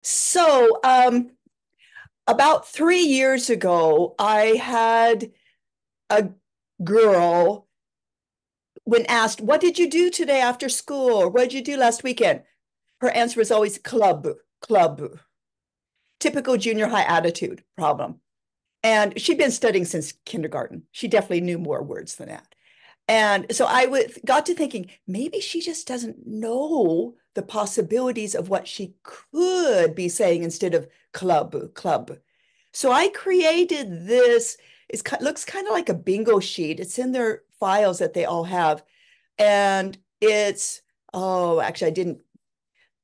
So, about 3 years ago, I had a girl, when asked, "What did you do today after school? Or what did you do last weekend?" Her answer was always club, club. Typical junior high attitude problem. And she'd been studying since kindergarten. She definitely knew more words than that. And so got to thinking, maybe she just doesn't know the possibilities of what she could be saying instead of club, club. So I created this. It looks kind of like a bingo sheet. It's in their files that they all have. And oh, actually, I didn't.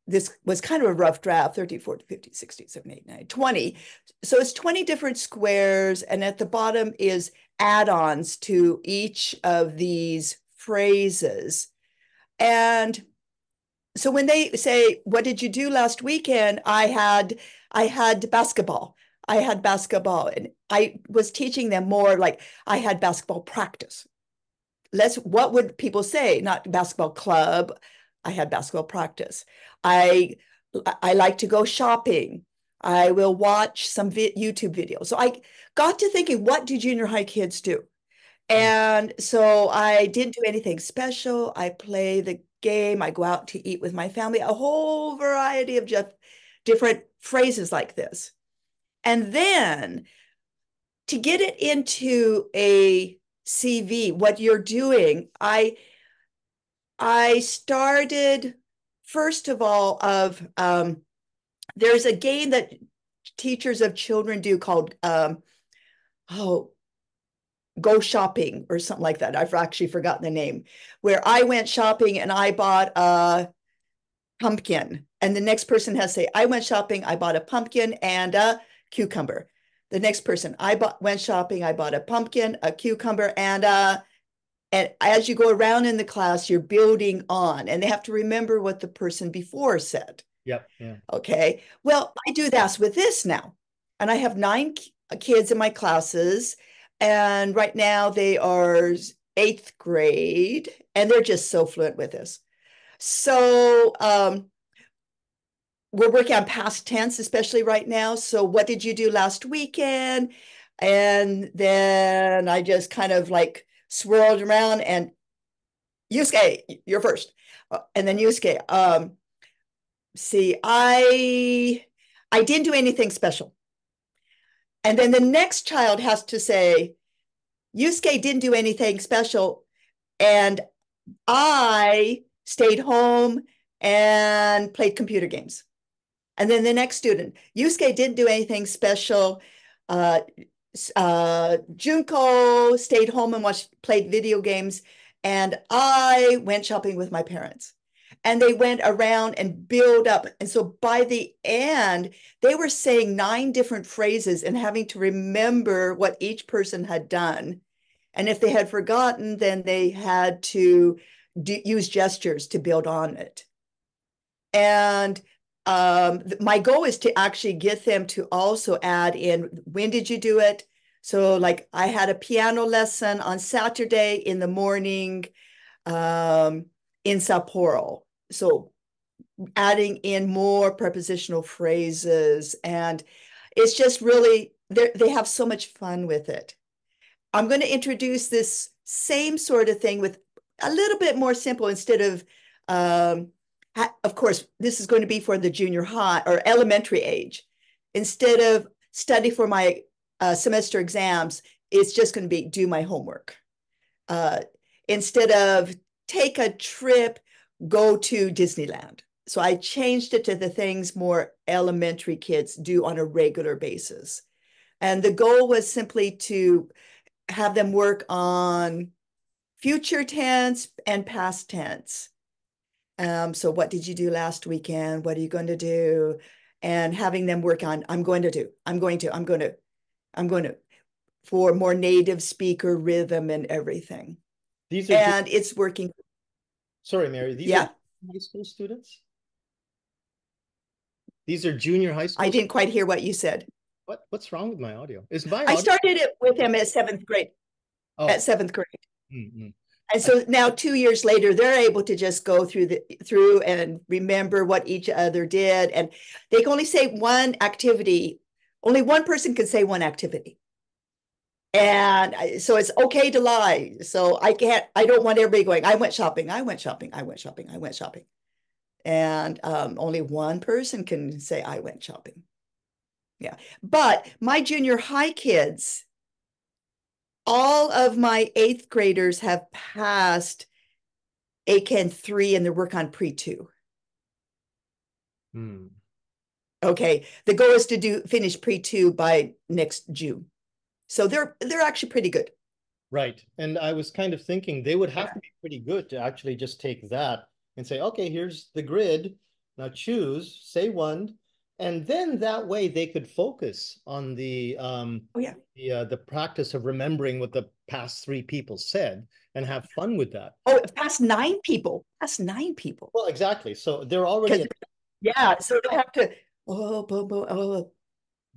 This was kind of a rough draft 30, 40, 50, 60, 70, 80, 90, 20. So it's 20 different squares. And at the bottom is add ons to each of these phrases. And so when they say, "What did you do last weekend?" I had basketball. I had basketball, and I was teaching them more like I had basketball practice. What would people say? Not basketball club. I had basketball practice. I I like to go shopping. I will watch some YouTube videos. So I got to thinking, what do junior high kids do? Mm. And so I didn't do anything special. I play the game. I go out to eat with my family, a whole variety of just different phrases like this. And then to get it into a CV, what you're doing, I started first of all of there's a game that teachers of children do called oh go shopping or something like that. I've actually forgotten the name, where I went shopping and I bought a pumpkin. And the next person has to say, "I went shopping, I bought a pumpkin and a cucumber." The next person, went shopping, I bought a pumpkin, a cucumber, and as you go around in the class, you're building on, and they have to remember what the person before said. Yep. Yeah. Okay. Well, I do that with this now. And I have nine kids in my classes. And right now they are eighth grade, and they're just so fluent with this. So we're working on past tense, especially right now. So, what did you do last weekend? And then I just kind of like swirled around and Yusuke, you're first. And then Yusuke, see, I didn't do anything special. And then the next child has to say, "Yusuke didn't do anything special, and I stayed home and played computer games." And then the next student, "Yusuke didn't do anything special. Uh, Junko stayed home and played video games, and I went shopping with my parents." And they went around and build up. And so by the end, they were saying nine different phrases and having to remember what each person had done. And if they had forgotten, then they had to use gestures to build on it. And my goal is to actually get them to also add in, when did you do it? So, like, I had a piano lesson on Saturday in the morning in Sapporo. So, adding in more prepositional phrases. And it's just really, they have so much fun with it. I'm going to introduce this same sort of thing with a little bit more simple instead of course, this is going to be for the junior high or elementary age. Instead of study for my semester exams, it's just going to be do my homework. Uh, Instead of take a trip, go to Disneyland. So I changed it to the things more elementary kids do on a regular basis. And the goal was simply to have them work on future tense and past tense. So what did you do last weekend? What are you going to do? And having them work on, I'm going to do, I'm going to, for more native speaker rhythm and everything. These are, And it's working. sorry, Mary, these are Yeah, high school students? These are junior high I school. didn't quite hear what you said. What's wrong with my audio? Is my I audio? started it with him at seventh grade, Oh, at seventh grade. mm-mm. And so now 2 years later, they're able to just go through and remember what each other did. And they can only say one activity. Only one person can say one activity. And so it's okay to lie. So I don't want everybody going, I went shopping, I went shopping, I went shopping, I went shopping. And only one person can say, I went shopping. Yeah. But my junior high kids, all of my eighth graders have passed ACAN 3 and they're work on pre-2. Hmm. Okay. The goal is to finish pre-2 by next June. So they're actually pretty good. Right. And I was kind of thinking they would have Yeah. to be pretty good to actually just take that and say, okay, here's the grid. Now choose, say one, and then that way they could focus on Oh yeah. the practice of remembering what the past three people said and have fun with that. Oh, past 9 people. Past 9 people. Well, exactly. So they're already Because at yeah, so they'll have to oh.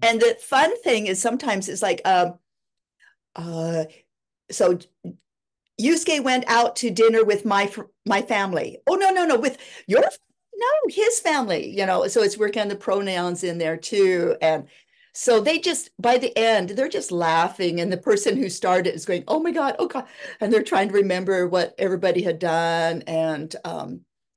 And the fun thing is sometimes it's like uh so Yusuke went out to dinner with my family. Oh no, with your no, his family, so it's working on the pronouns in there too. And so they just by the end, they're just laughing, and the person who started is going, oh my God, oh God. And they're trying to remember what everybody had done. And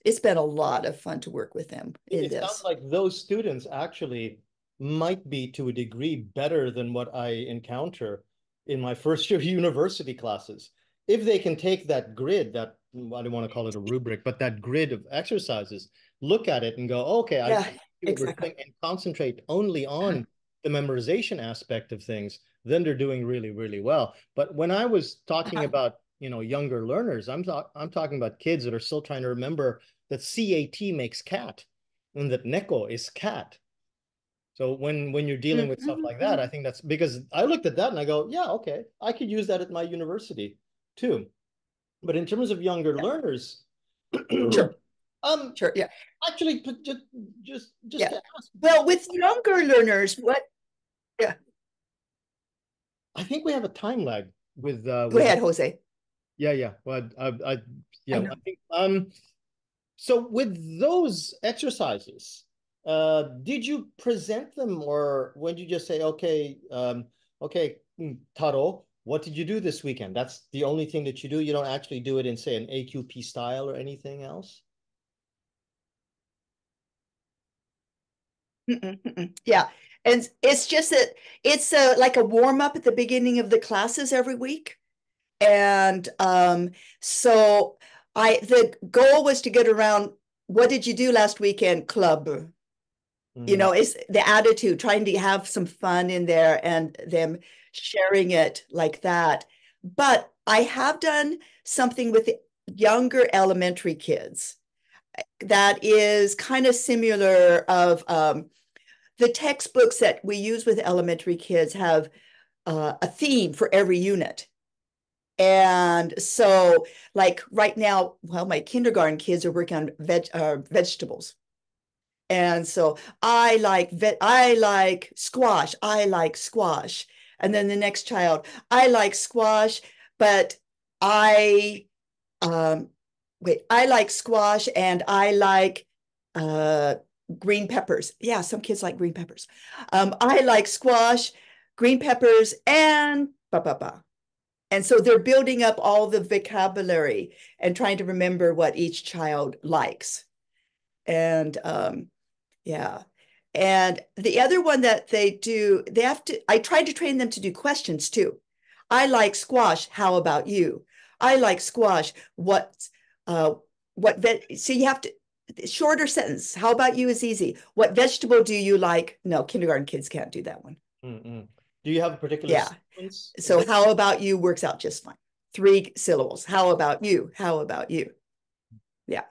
it's been a lot of fun to work with them in it sounds this. like those students actually might be to a degree better than what I encounter in my first year university classes. If they can take that grid, that I don't want to call it a rubric, but that grid of exercises, look at it and go, okay, I Yeah, see what we're exactly. doing, and concentrate only on the memorization aspect of things, then they're doing really, really well. But when I was talking about, younger learners, I'm talking about kids that are still trying to remember that CAT makes cat and that neko is cat. So when you're dealing with stuff like that, I think that's because I looked at that and I go, yeah, okay, I could use that at my university too. But in terms of younger Yeah, learners, sure, um, sure. Yeah, actually, just yeah. to ask, Well, with younger learners, what? Yeah, I think we have a time lag go with ahead, Jose. yeah. Well, I yeah, know. I think so with those exercises, did you present them or when you just say, okay, okay, Taro, what did you do this weekend? That's the only thing that you do. You don't actually do it in, say, an AQP style or anything else? Yeah. And it's just that it's like a warm up at the beginning of the classes every week. And so the goal was to get around what did you do last weekend club? Mm, It's the attitude, trying to have some fun in there and them sharing it like that. But I have done something with the younger elementary kids that is kind of similar of the textbooks that we use with elementary kids have a theme for every unit. And so, like right now, well, my kindergarten kids are working on vegetables. And so I like squash. I like squash. And then the next child, I like squash, but I um I like squash and I like uh green peppers. Yeah, some kids like green peppers. I like squash, green peppers, and ba ba ba. And so they're building up all the vocabulary and trying to remember what each child likes. And yeah. And the other one that they do, I tried to train them to do questions too. I like squash. How about you? I like squash. Uh, so you have to, shorter sentence. How about you is easy. What vegetable do you like? No, kindergarten kids can't do that one. mm, mm. Do you have a particular Yeah. sequence So that how about you works out just fine. 3 syllables. How about you? How about you? Yeah.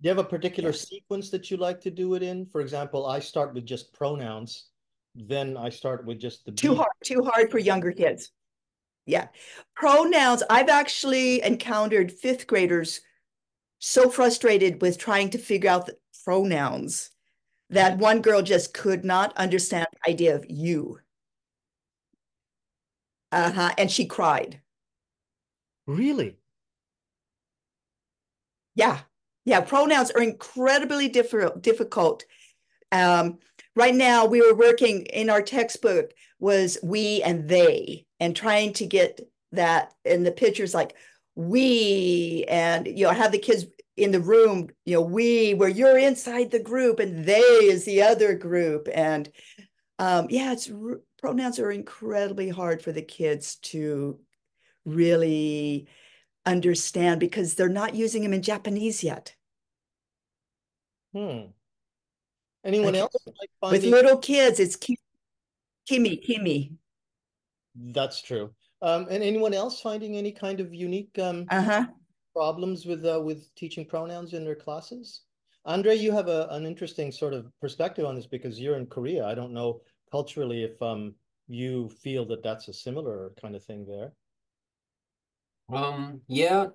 do you have a particular Yes. sequence that you like to do it in? For example, I start with just pronouns, then I start with just the be. Too hard for younger kids. Yeah. Pronouns. I've actually encountered fifth graders so frustrated with trying to figure out the pronouns that one girl just could not understand the idea of you. And she cried. Really? Yeah. Yeah. Pronouns are incredibly difficult. Um, right now, we were working in our textbook was we and they, and trying to get that in the pictures like we, and have the kids in the room, we, where you're inside the group and they is the other group. And yeah, pronouns are incredibly hard for the kids to really understand because they're not using them in Japanese yet. Hmm. Anyone Like else like with finding little kids, it's Kimi, Kimi. that's true? And anyone else finding any kind of unique Uh-huh. problems with teaching pronouns in their classes? Andre, you have an interesting sort of perspective on this because you're in Korea. I don't know culturally if you feel that that's a similar kind of thing there. Yeah,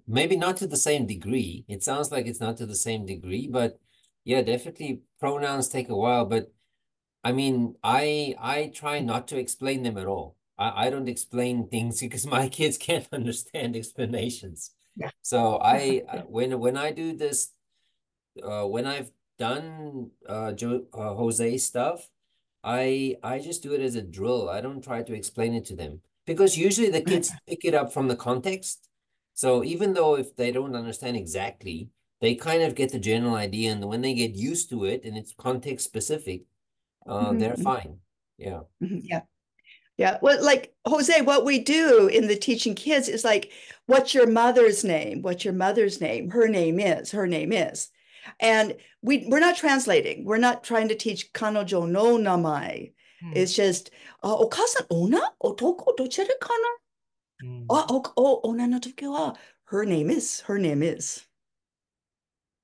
maybe not to the same degree. It sounds like it's not to the same degree, but yeah, definitely pronouns take a while. But I mean, I try not to explain them at all. I don't explain things because my kids can't understand explanations. Yeah. So when I do this, when I've done Jose stuff, I just do it as a drill. I don't try to explain it to them because usually the kids pick it up from the context. So even though if they don't understand exactly, they kind of get the general idea, and when they get used to it and it's context specific, they're Mhm, fine. Yeah. mhm, yeah. Yeah. Well, like Jose, what we do in the teaching kids is like, what's your mother's name? What's your mother's name? Her name is, her name is. And we're not translating. We're not trying to teach kanojo no namae. Hmm. It's just, お母さん、女男どちらかなあ、女の時は、her name is, her name is.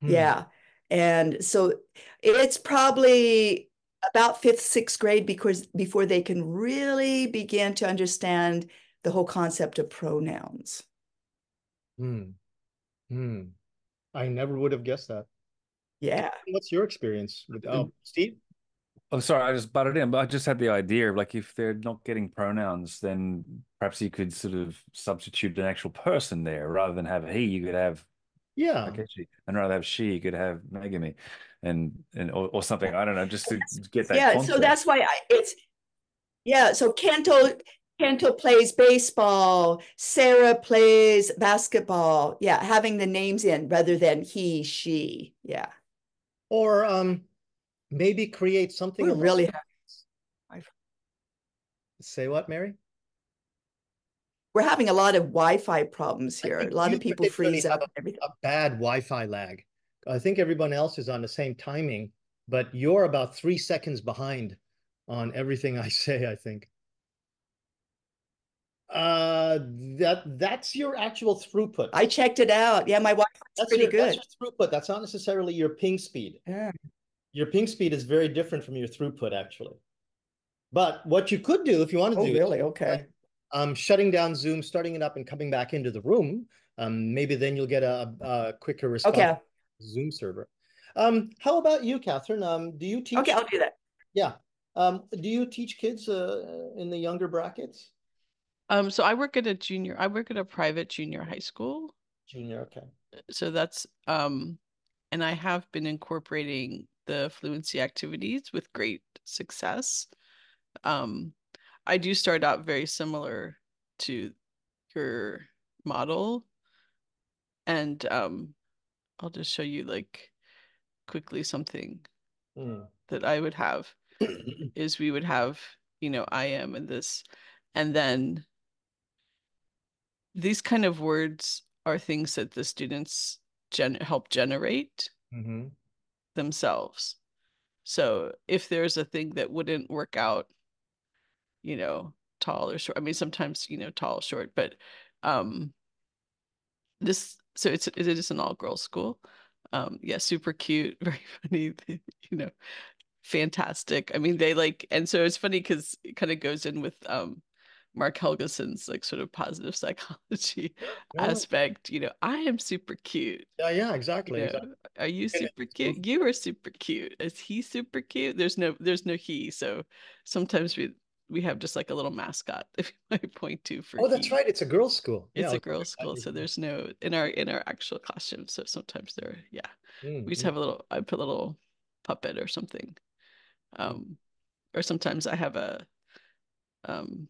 Hmm. Yeah. And so it's probably about fifth, sixth grade because before they can really begin to understand the whole concept of pronouns. Hmm. Hmm. I never would have guessed that. Yeah. What's your experience with Steve? Oh, sorry, I just butted in, but I just had the idea of like if they're not getting pronouns, then perhaps you could sort of substitute an actual person there rather than have he, you could have Yeah. Takeshi, and rather have she, you could have Megami, and or something. I don't know, just to get that Yeah. So concept. that's why it's, yeah. So Kento plays baseball. Sarah plays basketball. Yeah. Having the names in rather than he, she. Yeah. Or maybe create something We're along. really, Say what, Mary? we're having a lot of Wi-Fi problems I here. A think lot you of people particularly freeze have up and everything. a bad Wi-Fi lag. I think everyone else is on the same timing, but you're about 3 seconds behind on everything I say, I think. Uh, that's your actual throughput. I checked it out. Yeah, my Wi-Fi is pretty That's good. your throughput. That's not necessarily your ping speed. Yeah. Your ping speed is very different from your throughput, actually. But what you could do if you want to Oh, do is really? Okay. shutting down Zoom, starting it up, and coming back into the room. Maybe then you'll get a quicker response Okay. Zoom server. How about you, Catherine? Do you Okay, teach? I'll do that. Yeah. Do you teach kids in the younger brackets? So I work at a private junior high school. Junior, okay. So that's and I have been incorporating the fluency activities with great success. Um, I do start out very similar to your model, and I'll just show you like quickly something Hmm. that I would have is we would have, I am and this, and then these kind of words are things that the students help generate Mm-hmm. themselves. So if there's a thing that wouldn't work out, tall or short, I mean, sometimes, tall, short, but um, so it is an all girls school. Yeah, super cute, very funny, you know, fantastic. I mean, they like, and so it's funny because it kind of goes in with Mark Helgeson's like sort of positive psychology Yeah, aspect. I am super cute. yeah, yeah, You exactly, exactly. know, are you And super cute? You are super cute. Is he super cute? There's no he. So sometimes we have just like a little mascot, if you might point to, for Oh, that's he. right. It's a girls' school. It's Yeah. a girls' school, so there's no in our actual costume. So sometimes there, yeah, we just Mm. have a little. I put a little puppet or something, um, or sometimes I have a um.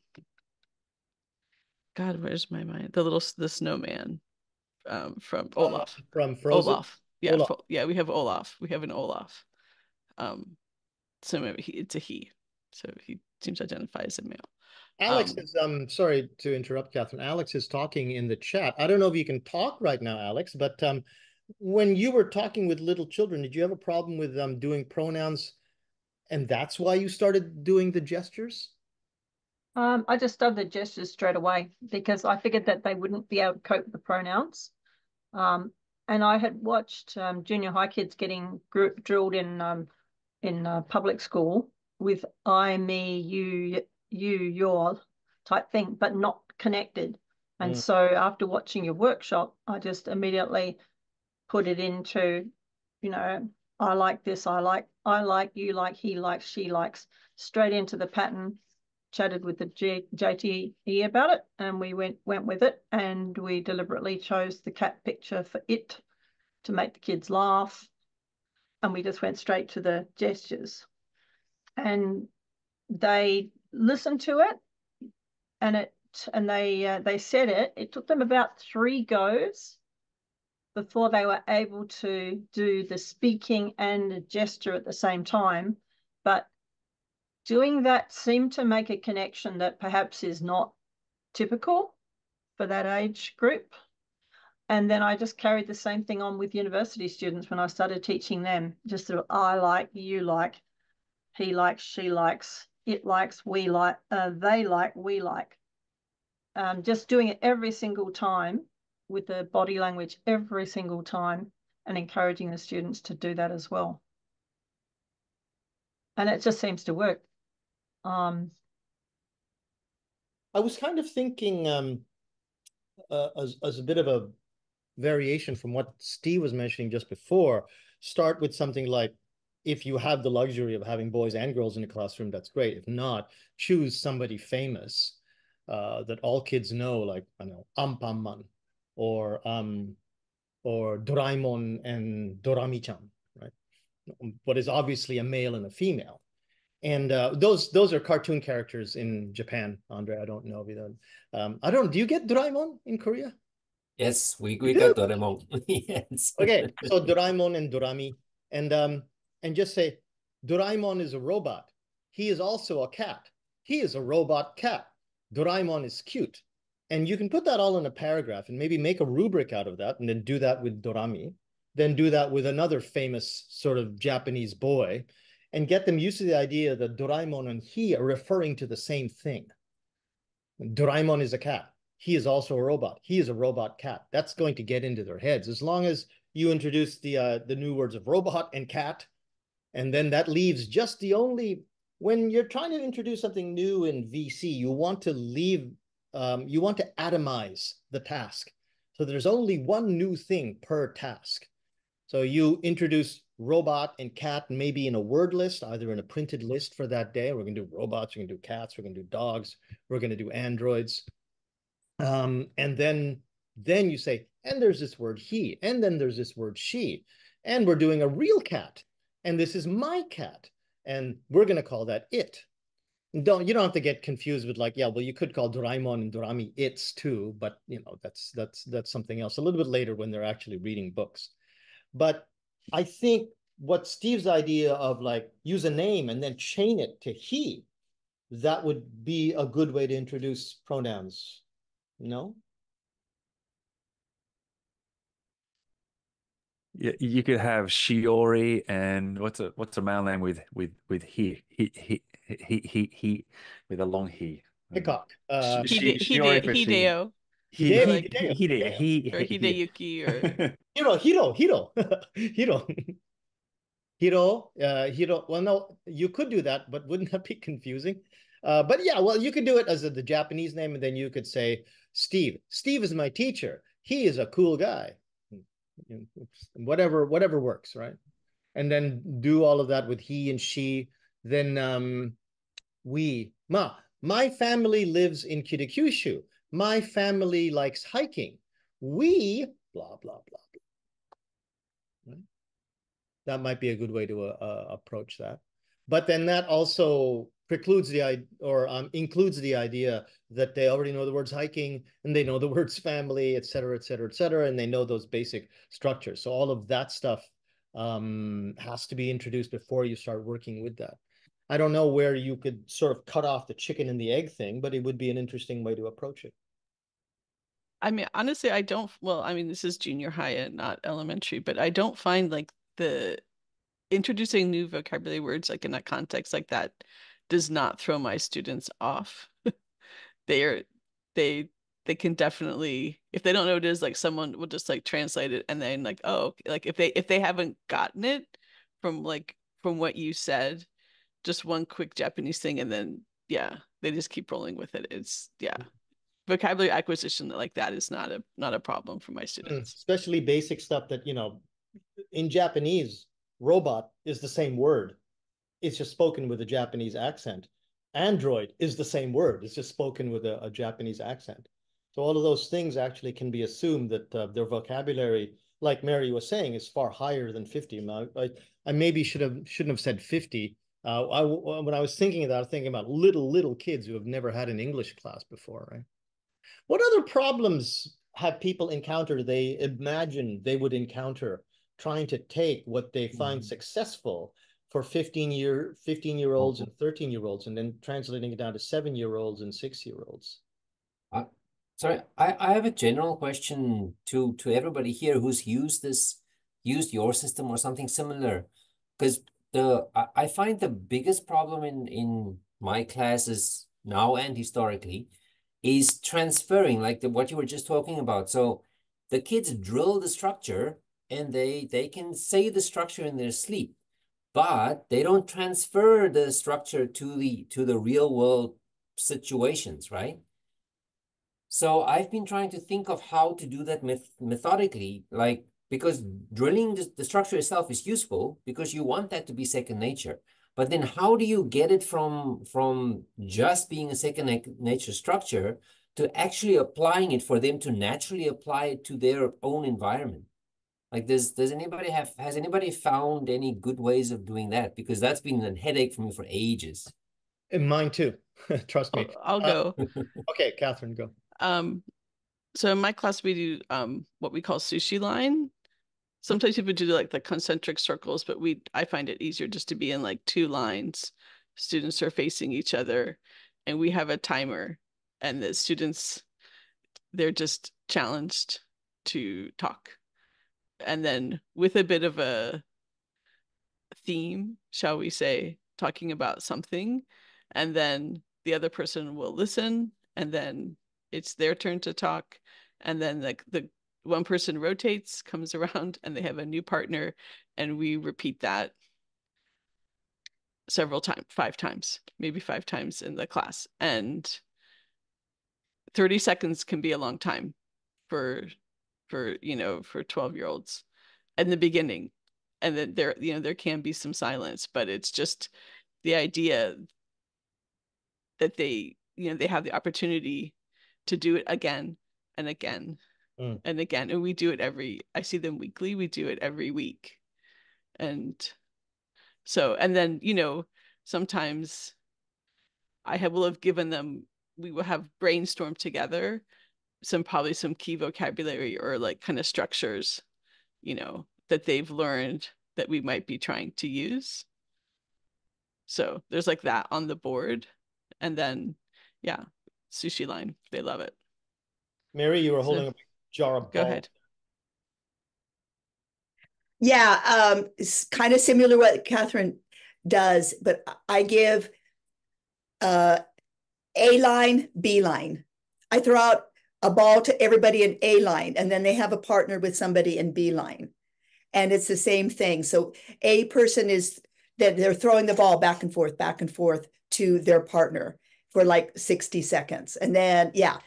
God, where's my mind? The snowman, from Olaf. From Frozen. Olaf, yeah, Olaf. yeah, we have Olaf. We have an Olaf. Um, so maybe it's a he. So he seems to identify as a male. Alex is sorry to interrupt, Catherine. Alex is talking in the chat. I don't know if you can talk right now, Alex, but when you were talking with little children, did you have a problem with doing pronouns, and that's why you started doing the gestures? I just started the gestures straight away because I figured that they wouldn't be able to cope with the pronouns. And I had watched junior high kids getting drilled in public school with I, me, you, your type thing, but not connected. And so after watching your workshop, I just immediately put it into, I like this, I like, you like, he likes, she likes, straight into the pattern. Chatted with the JTE about it, and we went with it, and we deliberately chose the cat picture for it to make the kids laugh, and we just went straight to the gestures, and they listened to it, and they said it. It took them about 3 goes before they were able to do the speaking and the gesture at the same time, but doing that seemed to make a connection that perhaps is not typical for that age group. And then I just carried the same thing on with university students when I started teaching them. Just sort of I like, you like, he likes, she likes, it likes, we like, they like, we like. Just doing it every single time with the body language every single time, and encouraging the students to do that as well. And it just seems to work. I was kind of thinking as a bit of a variation from what Steve was mentioning just before, start with something like, if you have the luxury of having boys and girls in the classroom, that's great. If not, choose somebody famous that all kids know, like, I know, Ampamman or Doraemon and Dorami-chan, right? What is obviously a male and a female. And those are cartoon characters in Japan, Andre. I don't know if you know. I don't. Do you get Doraemon in Korea? Yes, we You got do? Doraemon. Yes. Okay, so Doraemon and Dorami, and just say Doraemon is a robot. He is also a cat. He is a robot cat. Doraemon is cute. And you can put that all in a paragraph and maybe make a rubric out of that, and then do that with Dorami, then do that with another famous sort of Japanese boy, and get them used to the idea that Doraemon and he are referring to the same thing. Doraemon is a cat. He is also a robot. He is a robot cat. That's going to get into their heads as long as you introduce the new words of robot and cat, and then that leaves just the only. When you're trying to introduce something new in VC, you want to you want to atomize the task. So there's only one new thing per task. So you introduce robot and cat maybe in a word list, either in a printed list for that day. We're going to do robots, we're going to do cats, we're going to do dogs, we're going to do androids. And then you say, and there's this word he, and then there's this word she, and we're doing a real cat, and this is my cat, and we're going to call that it. You don't have to get confused with, like, yeah, well, you could call Doraemon and Dorami its too, but that's something else a little bit later when they're actually reading books. But I think what Steve's idea of, like, use a name and then chain it to he, that would be a good way to introduce pronouns. No? Yeah, you could have Shiori and what's a male name with he with a long he. Hickok. Shiori for she. Hideo. Hideo, Like He or Hideyuki or Hiro. Hiro. Well, no, you could do that, but wouldn't that be confusing? But yeah, well, you could do it as the Japanese name, and then you could say Steve. Steve is my teacher. He is a cool guy. Whatever works, right? And then do all of that with he and she. Then My family lives in Kitakyushu. My family likes hiking. We, blah, blah, blah. Right? That might be a good way to approach that. But then that also precludes the or includes the idea that they already know the words hiking and they know the words family, et cetera, et cetera, et cetera, and they know those basic structures. So all of that stuff has to be introduced before you start working with that. I don't know where you could sort of cut off the chicken and the egg thing, but it would be an interesting way to approach it. I mean, honestly, I don't, well, I mean, this is junior high and not elementary, but I don't find like the introducing new vocabulary words like in a context like that does not throw my students off. They are they they can definitely, if they don't know what it is, like someone will just like translate it and then like, oh, like if they haven't gotten it from what you said, just one quick Japanese thing and then yeah, they just keep rolling with it. It's yeah. Vocabulary acquisition like that is not a problem for my students. Especially basic stuff that, you know, in Japanese, robot is the same word. It's just spoken with a Japanese accent. Android is the same word. It's just spoken with a Japanese accent. So all of those things actually can be assumed that their vocabulary, like Mary was saying, is far higher than 50. I maybe shouldn't have said 50. When I was thinking of that, I was thinking about little kids who have never had an English class before, right? What other problems have people encountered they imagine they would encounter trying to take what they find successful for 15-year-olds and 13-year-olds and then translating it down to 7-year-olds and 6-year-olds? Sorry, I have a general question to everybody here who's used your system or something similar. Because I find the biggest problem in my classes now and historically is transferring, like what you were just talking about. So the kids drill the structure and they can say the structure in their sleep, but they don't transfer the structure to the real world situations, right? So I've been trying to think of how to do that methodically, like because drilling the structure itself is useful because you want that to be second nature. But then how do you get it from just being a second nature structure to actually applying it for them to naturally apply it to their own environment? Like, has anybody found any good ways of doing that? Because that's been a headache for me for ages. And mine too. Trust me. I'll go. Okay, Catherine, go. So in my class we do what we call sushi line. Sometimes people do like the concentric circles, but I find it easier just to be in like two lines. Students are facing each other, and we have a timer, and the students they're just challenged to talk. And then with a bit of a theme, shall we say, talking about something, and then the other person will listen, and then it's their turn to talk, and then like the one person rotates, comes around, and they have a new partner, and we repeat that several times, maybe five times in the class. And 30 seconds can be a long time for 12-year-olds in the beginning. And then there can be some silence, but it's just the idea that they have the opportunity to do it again and again and again. And we do it I see them weekly. We do it every week. And so, and then, sometimes will have given them, we will have brainstormed together probably some key vocabulary or like kind of structures, that they've learned that we might be trying to use. So there's like that on the board. And then, yeah, sushi line. They love it. Mary, you were holding a jar of balls. Go ahead. Yeah, it's kind of similar to what Catherine does, but I give A line, B line. I throw out a ball to everybody in A line, and then they have a partner with somebody in B line. And it's the same thing. So A person is that they're throwing the ball back and forth to their partner for like 60 seconds. And then, yeah,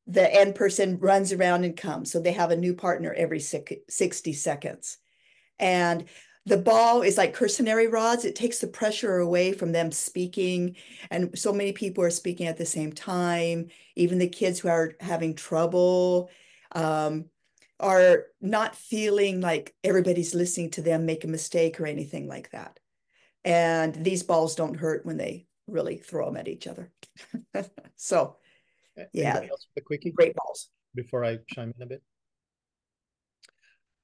the end person runs around and comes. So they have a new partner every 60 seconds. And the ball is like cursionary rods. It takes the pressure away from them speaking. And so many people are speaking at the same time. Even the kids who are having trouble um, are not feeling like everybody's listening to them make a mistake or anything like that. And these balls don't hurt when they really throw them at each other. So, yeah, Anybody else with a quickie great balls. before I chime in a bit?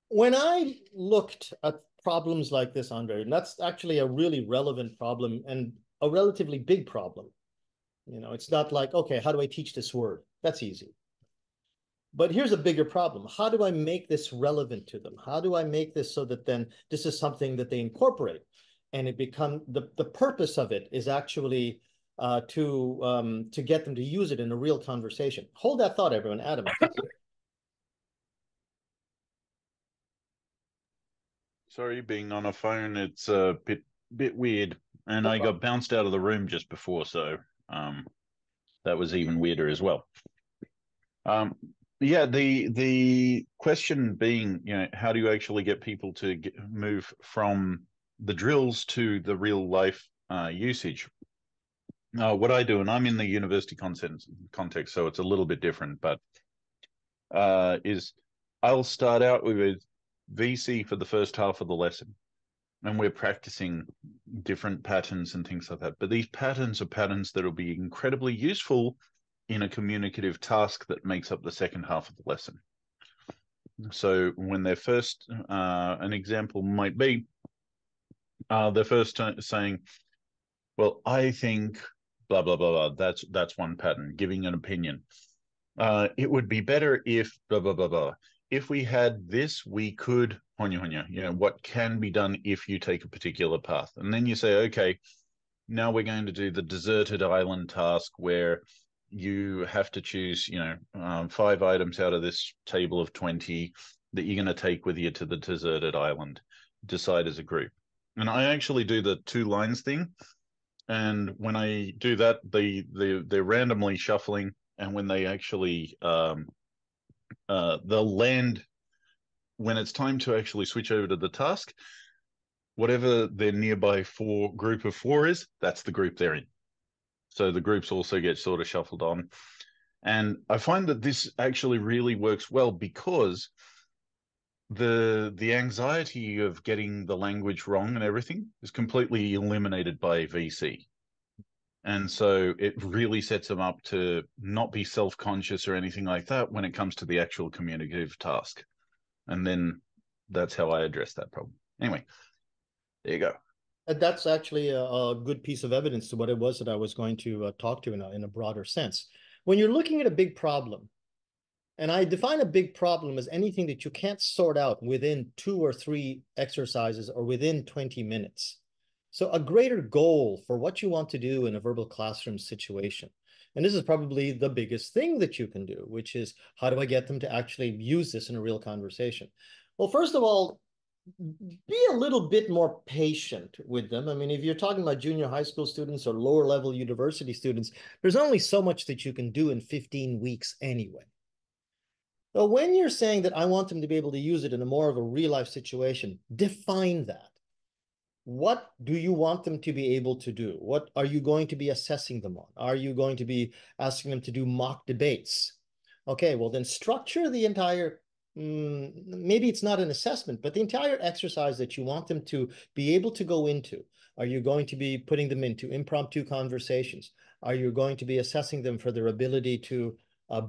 When I looked at problems like this, Andre, and that's actually a really relevant problem and a relatively big problem. You know, it's not like, okay, how do I teach this word? That's easy. But here's a bigger problem. How do I make this relevant to them? How do I make this so that then this is something that they incorporate? And it become the purpose of it is actually to get them to use it in a real conversation. Hold that thought, everyone. Adam, I think. Sorry, being on a phone, it's a bit weird, and I got bounced out of the room just before, so that was even weirder as well. Yeah, the question being, you know, how do you actually get people to move from the drills to the real life usage? What I do, and I'm in the university context, so it's a little bit different, but is I'll start out with VC for the first half of the lesson, and we're practicing different patterns and things like that. But these patterns are patterns that will be incredibly useful in a communicative task that makes up the second half of the lesson. So when they're first, an example might be, they're first saying, well, I think blah, blah, blah, blah. That's one pattern, giving an opinion. It would be better if blah, blah, blah, blah. If we had this, we could, honya, you know, what can be done if you take a particular path. And then you say, okay, now we're going to do the deserted island task where you have to choose, you know, 5 items out of this table of 20 that you're going to take with you to the deserted island. Decide as a group. And I actually do the 2 lines thing. And when I do that, they're randomly shuffling. And when they actually, they'll land when it's time to actually switch over to the task, whatever their nearby group of 4 is, that's the group they're in. So the groups also get sort of shuffled on. And I find that this actually really works well because the anxiety of getting the language wrong and everything is completely eliminated by VC. And so it really sets them up to not be self-conscious or anything like that when it comes to the actual communicative task. And then that's how I address that problem. Anyway, there you go. That's actually a good piece of evidence to what it was that I was going to talk to in a broader sense. When you're looking at a big problem, and I define a big problem as anything that you can't sort out within 2 or 3 exercises or within 20 minutes. So a greater goal for what you want to do in a verbal classroom situation. And this is probably the biggest thing that you can do, which is how do I get them to actually use this in a real conversation? Well, first of all, be a little bit more patient with them. I mean, if you're talking about junior high school students or lower level university students, there's only so much that you can do in 15 weeks anyway. So when you're saying that I want them to be able to use it in a more of a real life situation, define that. What do you want them to be able to do? What are you going to be assessing them on? Are you going to be asking them to do mock debates? Okay, well then structure the entire, maybe it's not an assessment, but the entire exercise that you want them to be able to go into. Are you going to be putting them into impromptu conversations? Are you going to be assessing them for their ability to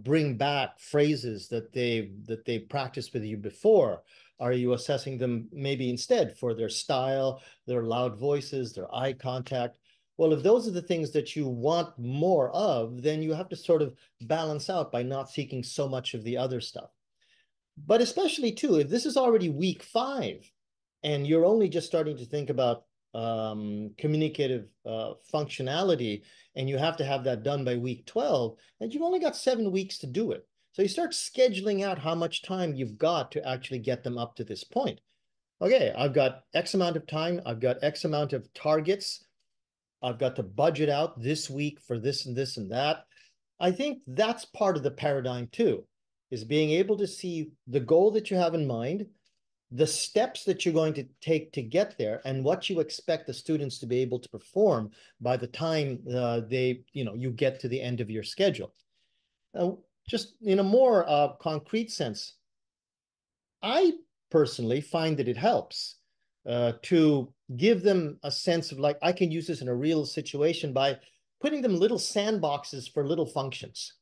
bring back phrases that they practiced with you before? Are you assessing them maybe instead for their style, their loud voices, their eye contact? Well, if those are the things that you want more of, then you have to sort of balance out by not seeking so much of the other stuff. But especially too, if this is already week 5 and you're only just starting to think about communicative functionality, and you have to have that done by week 12, and you've only got 7 weeks to do it. So you start scheduling out how much time you've got to actually get them up to this point. Okay, I've got X amount of time. I've got X amount of targets. I've got to budget out this week for this and this and that. I think that's part of the paradigm too, is being able to see the goal that you have in mind, the steps that you're going to take to get there, and what you expect the students to be able to perform by the time you get to the end of your schedule. Just in a more concrete sense, I personally find that it helps to give them a sense of like, I can use this in a real situation by putting them little sandboxes for little functions.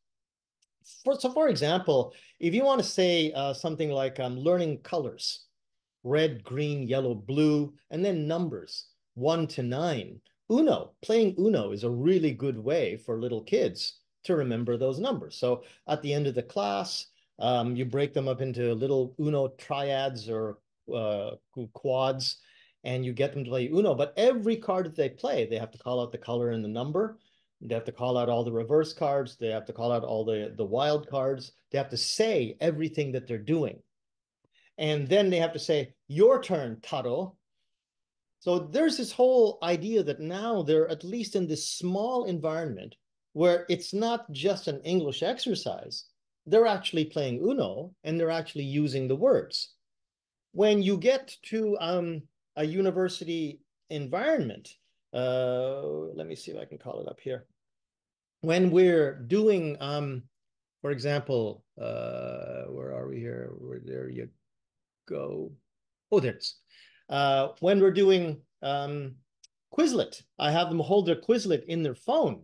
For example, if you want to say something like learning colors, red, green, yellow, blue, and then numbers, 1 to 9. Playing Uno is a really good way for little kids to remember those numbers. So at the end of the class, you break them up into little Uno triads or quads, and you get them to play Uno. But every card that they play, they have to call out the color and the number. They have to call out all the reverse cards. They have to call out all the wild cards. They have to say everything that they're doing. And then they have to say, your turn, Taro. So there's this whole idea that now they're at least in this small environment where it's not just an English exercise. They're actually playing Uno, and they're actually using the words. When you get to a university environment, let me see if I can call it up here. When we're doing, for example, where are we here? There you go. Oh, there it is. When we're doing Quizlet, I have them hold their Quizlet in their phone.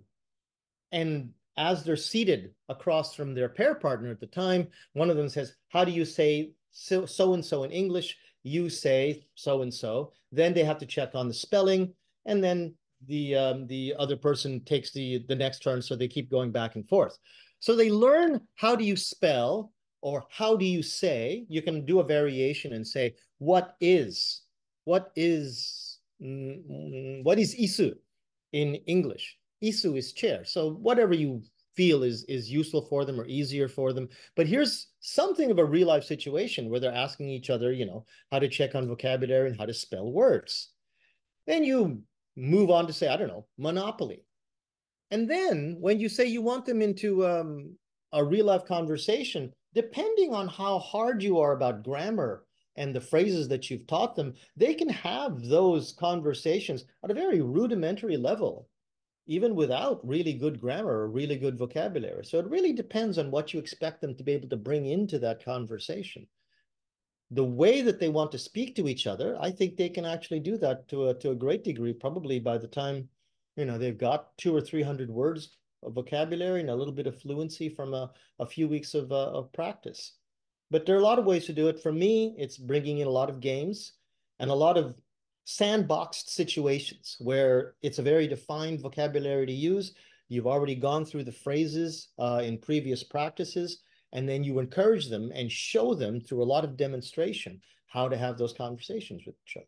And as they're seated across from their pair partner at the time, one of them says, how do you say so-and-so in English? You say so-and-so. Then they have to check on the spelling. And then the other person takes the next turn. So they keep going back and forth. So they learn how do you spell or how do you say. You can do a variation and say, what is isu in English? Isu is chair. So whatever you feel is useful for them or easier for them. But here's something of a real life situation where they're asking each other, how to check on vocabulary and how to spell words. Then you move on to say, I don't know, Monopoly. And then when you say you want them into a real life conversation, depending on how hard you are about grammar and the phrases that you've taught them, they can have those conversations at a very rudimentary level, even without really good grammar or really good vocabulary. So it really depends on what you expect them to be able to bring into that conversation. The way that they want to speak to each other, I think they can actually do that to a great degree, probably by the time, they've got 200 or 300 words of vocabulary and a little bit of fluency from a few weeks of practice. But there are a lot of ways to do it. For me, it's bringing in a lot of games and a lot of sandboxed situations where it's a very defined vocabulary to use. You've already gone through the phrases in previous practices, and then you encourage them and show them through a lot of demonstration how to have those conversations with each other.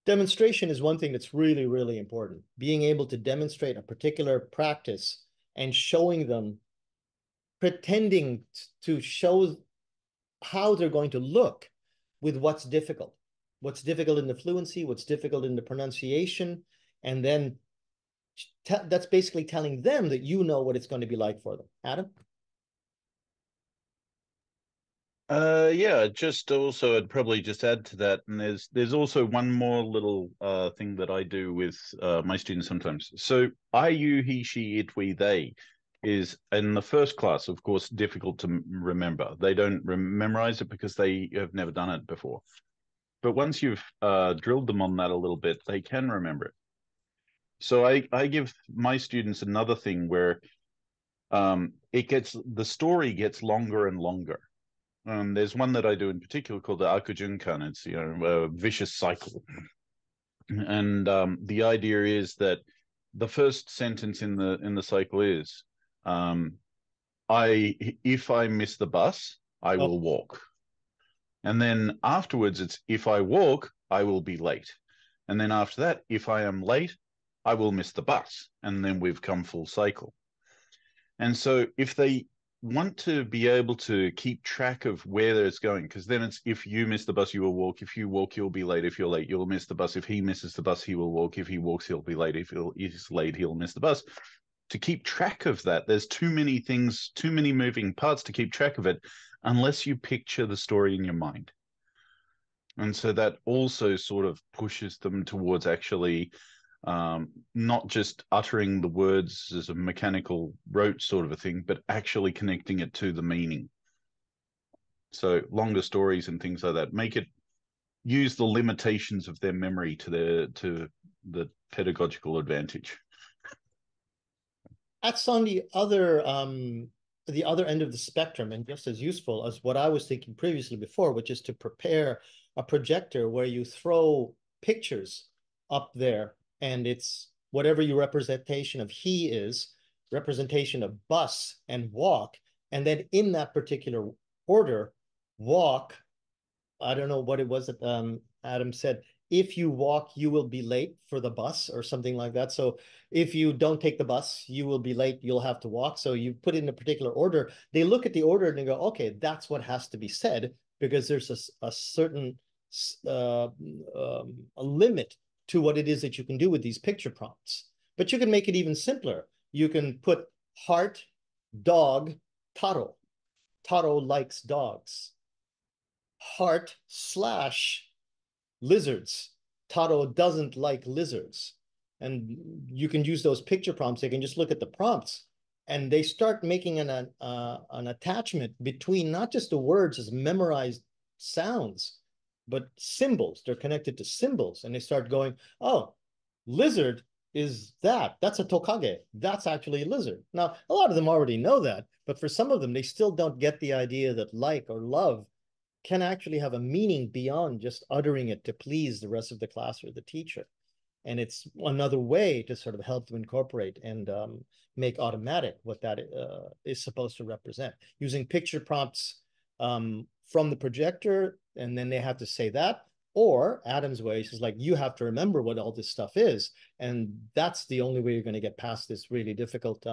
Demonstration is one thing that's really, really important. Being able to demonstrate a particular practice and showing them, pretending to show how they're going to look with what's difficult in the fluency, what's difficult in the pronunciation, and then that's basically telling them that you know what it's going to be like for them. Adam? Yeah, just also I'd probably just add to that, and there's also one more little thing that I do with my students sometimes. So I, you, he, she, it, we, they is in the first class, of course, difficult to remember. They don't memorize it because they have never done it before. But once you've drilled them on that a little bit, they can remember it. So I give my students another thing where the story gets longer and longer. There's one that I do in particular called the Akujunkan. It's a vicious cycle, and the idea is that the first sentence in the cycle is, if I miss the bus, I will walk, and then afterwards it's if I walk, I will be late, and then after that, if I am late, I will miss the bus, and then we've come full cycle. And so if they want to be able to keep track of where it's going, because then it's if you miss the bus, you will walk. If you walk, you'll be late. If you're late, you'll miss the bus. If he misses the bus, he will walk. If he walks, he'll be late. If he's late, he'll miss the bus. to keep track of that. There's too many things, too many moving parts to keep track of it unless you picture the story in your mind. And so that also sort of pushes them towards actually not just uttering the words as a mechanical rote sort of a thing, but actually connecting it to the meaning. So longer stories and things like that make it use the limitations of their memory to the pedagogical advantage. That's on the other end of the spectrum, and just as useful as what I was thinking previously before, which is to prepare a projector where you throw pictures up there, and it's whatever your representation of he is, representation of bus and walk, and then in that particular order, walk. I don't know what it was that Adam said. If you walk, you will be late for the bus or something like that. So if you don't take the bus, you will be late. You'll have to walk. So you put it in a particular order. They look at the order and they go, okay, that's what has to be said, because there's a certain a limit to what it is that you can do with these picture prompts. But you can make it even simpler. You can put heart, dog, Taro. Taro likes dogs. Heart / lizards. Taro doesn't like lizards. And you can use those picture prompts. They can just look at the prompts and they start making an attachment between not just the words as memorized sounds, but symbols. They're connected to symbols, and they start going, oh, lizard is that. That's a tokage. That's actually a lizard. Now, a lot of them already know that, but for some of them, they still don't get the idea that like or love can actually have a meaning beyond just uttering it to please the rest of the class or the teacher. And it's another way to sort of help them incorporate and make automatic what that is supposed to represent. Using picture prompts from the projector, and then they have to say that. Or Adam's way is like, you have to remember what all this stuff is. And that's the only way you're going to get past this really difficult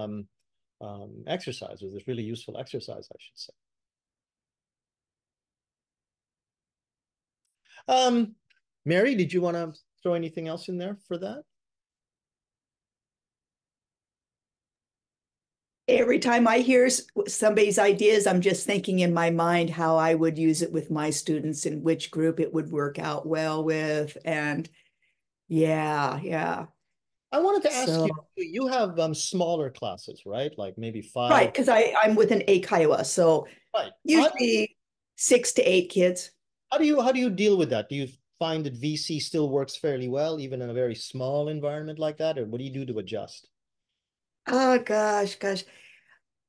exercise, or this really useful exercise, I should say. Mary, did you want to throw anything else in there for that? Every time I hear somebody's ideas, I'm just thinking in my mind how I would use it with my students and which group it would work out well with. And yeah. I wanted to ask you, you have smaller classes, right? Like maybe 5. Right, because I'm with an A Kiowa, so right. Usually 6 to 8 kids. How do you deal with that? Do you find that VC still works fairly well, even in a very small environment like that? Or what do you do to adjust? Oh, gosh.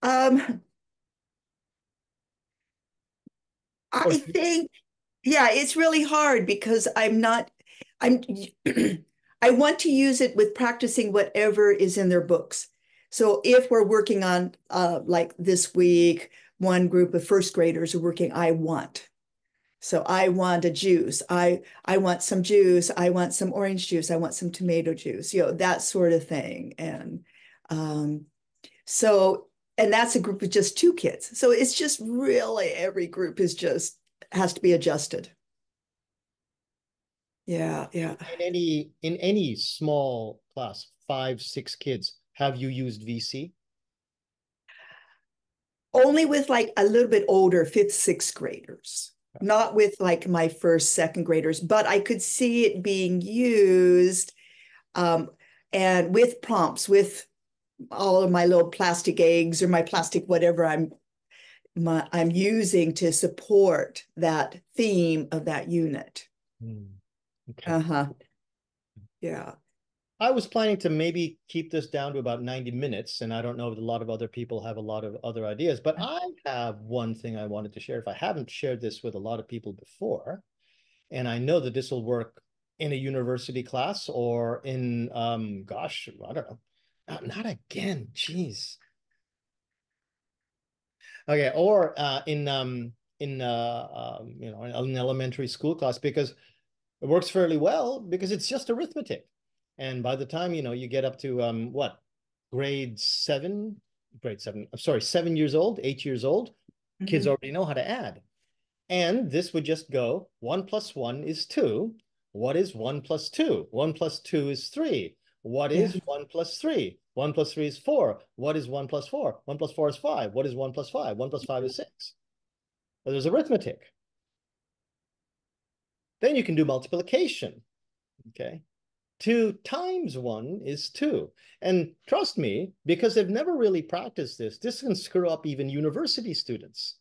I think, yeah, it's really hard because I want to use it with practicing whatever is in their books. So if we're working on, like this week, one group of first graders are working, I want. So I want a juice. I want some juice. I want some orange juice. I want some tomato juice, that sort of thing. And and that's a group of just 2 kids. So it's just really every group has to be adjusted. Yeah. In any small class, 5, 6 kids, have you used VC? Only with like a little bit older 5th, 6th graders. Not with like my 1st, 2nd graders, but I could see it being used and with prompts, with all of my little plastic eggs or my plastic whatever I'm using to support that theme of that unit. Okay. Yeah. I was planning to maybe keep this down to about 90 minutes, and I don't know if a lot of other people have a lot of other ideas, but I have one thing I wanted to share. If I haven't shared this with a lot of people before, and I know that this will work in a university class or in, gosh, I don't know. Not again, jeez. Okay, or in an elementary school class, because it works fairly well because it's just arithmetic. And by the time, you get up to what, grade 7, I'm sorry, 7 years old, 8 years old, kids already know how to add. And this would just go 1 + 1 is 2. What is 1 + 2? 1 + 2 is 3. What is 1 plus 3? 1 plus 3 is 4. What is 1 plus 4? 1 plus 4 is 5. What is 1 plus 5? 1 plus 5 is 6. Well, there's arithmetic. Then you can do multiplication. Okay. 2 times 1 is 2. And trust me, because they've never really practiced this can screw up even university students.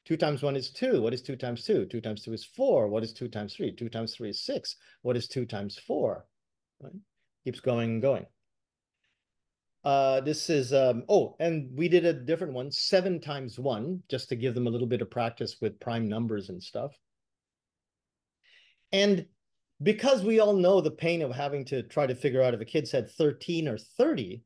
2 times 1 is 2. What is 2 times 2? 2 times 2 is 4. What is 2 times 3? 2 times 3 is 6. What is 2 times 4? Right? Keeps going and going. This is, and we did a different one, 7 times 1, just to give them a little bit of practice with prime numbers and stuff. And because we all know the pain of having to try to figure out if a kid said 13 or 30,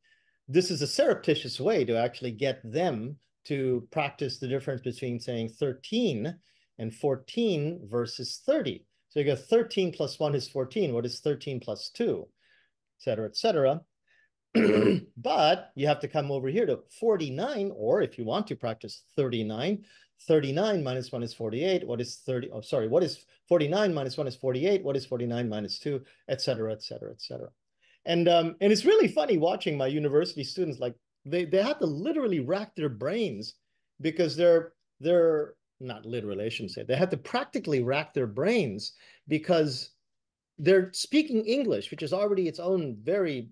this is a surreptitious way to actually get them to practice the difference between saying 13 and 14 versus 30. So you go 13 plus 1 is 14. What is 13 plus 2? Et cetera, et cetera. But you have to come over here to 49, or if you want to practice 39, 39 minus 1 is 48. What is 30? Oh, sorry. What is 49 minus 1 is 48. What is 49 minus 2, et cetera, et cetera, et cetera. And it's really funny watching my university students, like they have to literally rack their brains because they're not literally, I shouldn't say. They have to practically rack their brains because they're speaking English, which is already its own very,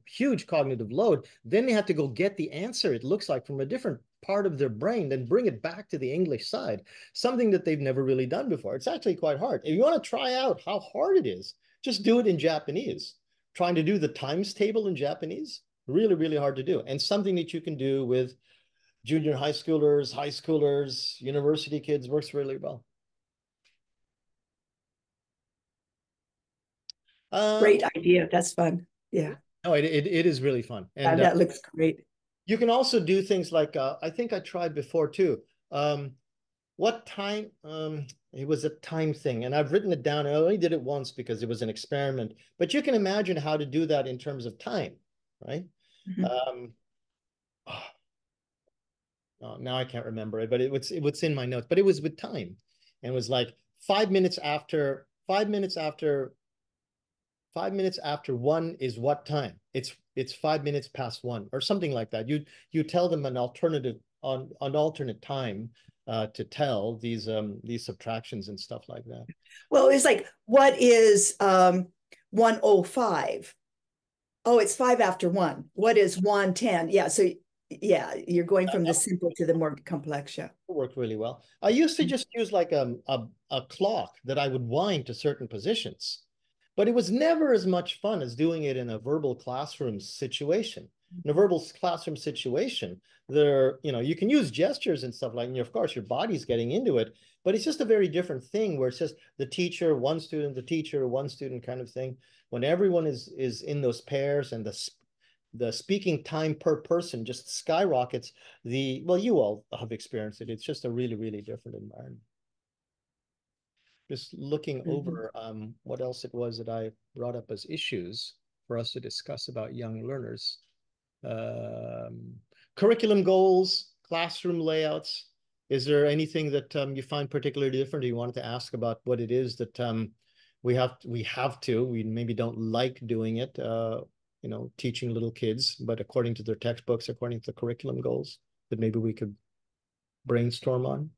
huge cognitive load. Then they have to go get the answer, it looks like, from a different part of their brain, then bring it back to the English side, something that they've never really done before. It's actually quite hard. If you want to try out how hard it is, just do it in Japanese. Trying to do the times table in Japanese, really, really hard to do. And something that you can do with junior high schoolers, university kids, works really well. Great idea. That's fun. Yeah. No, it is really fun. And that looks great. You can also do things like, I think I tried before too. What time? It was a time thing, and I've written it down. I only did it once because it was an experiment, but you can imagine how to do that in terms of time, right? Mm-hmm. Oh, now I can't remember it, but it was in my notes, but it was with time. And it was like 5 minutes after 1 is what time? It's 5 minutes past 1 or something like that. You tell them an alternate time to tell these subtractions and stuff like that. Well, it's like, what is 105? Oh, it's 5 after 1. What is 110? Yeah, so yeah, you're going from the simple to the more complex. Yeah, it worked really well. I used to just use like a clock that I would wind to certain positions, but it was never as much fun as doing it in a verbal classroom situation. In a verbal classroom situation, you can use gestures and stuff like, and of course your body's getting into it, but it's just a very different thing where it's just the teacher, one student, the teacher, one student kind of thing. When everyone is in those pairs and the speaking time per person just skyrockets, well, you all have experienced it. It's just a really, really different environment. Just looking over what else it was that I brought up as issues for us to discuss about young learners. Curriculum goals, classroom layouts. Is there anything that you find particularly different? Do you wanted to ask about what it is that we maybe don't like doing it, teaching little kids, but according to their textbooks, according to the curriculum goals, that maybe we could brainstorm on?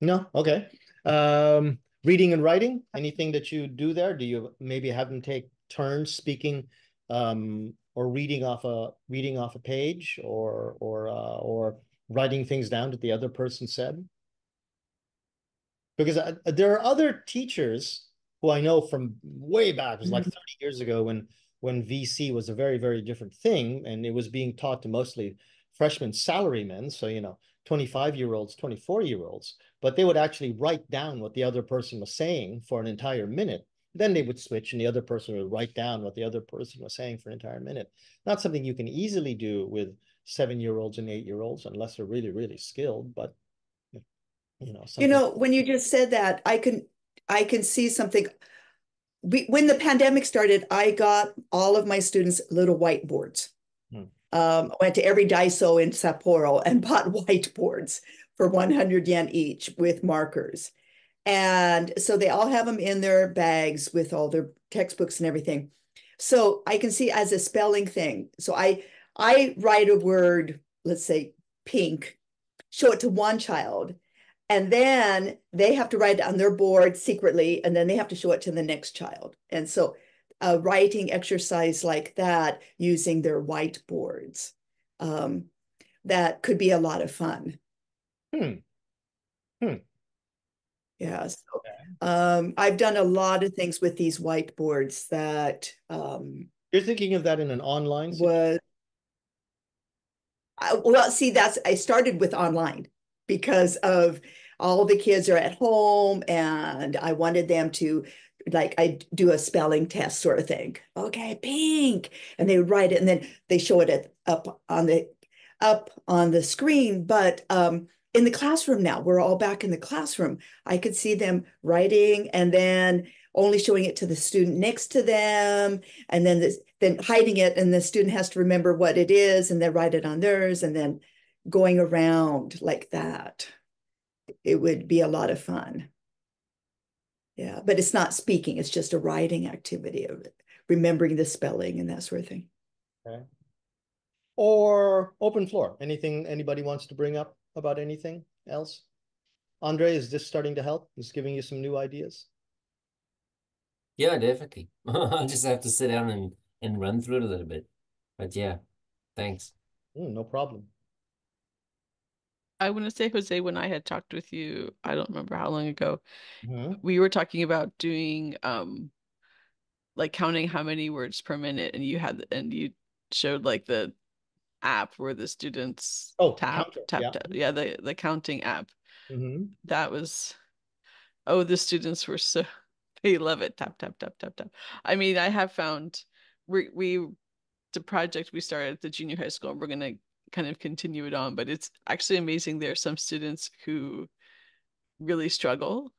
No? Okay. Reading and writing, anything that you do there? Do you maybe have them take turns speaking or reading off a page or writing things down that the other person said? Because there are other teachers who I know from way back, it was like 30 years ago when VC was a very, very different thing, and it was being taught to mostly freshman salarymen, so 25-year-olds, 24-year-olds, but they would actually write down what the other person was saying for an entire minute. Then they would switch and the other person would write down what the other person was saying for an entire minute. Not something you can easily do with 7-year-olds and 8-year-olds unless they're really, really skilled, but when you just said that, I can see something. When the pandemic started, I got all of my students little whiteboards. I went to every Daiso in Sapporo and bought whiteboards for 100 yen each with markers. And so they all have them in their bags with all their textbooks and everything. So I can see as a spelling thing. So I write a word, let's say pink, show it to one child, and then they have to write it on their board secretly, and then they have to show it to the next child. And so a writing exercise like that using their whiteboards, that could be a lot of fun. Hmm. Hmm. Yeah. So I've done a lot of things with these whiteboards that You're thinking of that in an online was well, see, I started with online because of all the kids are at home and I wanted them to, like, I do a spelling test sort of thing. Okay, pink. And they write it and then they show it up on the screen. But in the classroom now, we're all back in the classroom. I could see them writing and then only showing it to the student next to them, and then hiding it, and the student has to remember what it is, and then write it on theirs, and then going around like that. It would be a lot of fun. Yeah, but it's not speaking; it's just a writing activity of it, remembering the spelling and that sort of thing. Okay. Or open floor. Anything anybody wants to bring up about anything else? Andre, is this starting to help? Is giving you some new ideas? Yeah, definitely. I'll just have to sit down and run through it a little bit. But yeah, thanks. No problem. I want to say, Jose, when I had talked with you, I don't remember how long ago, Mm-hmm. we were talking about doing like counting how many words per minute, and you showed like the app where the students tap counter. tap Yeah. tap, yeah, the counting app. Mm-hmm. That was, oh, the students were so, they love it. Tap tap tap tap tap. I mean, I have found we the project we started at the junior high school, and we're gonna kind of continue it on, but it's actually amazing. There are some students who really struggle.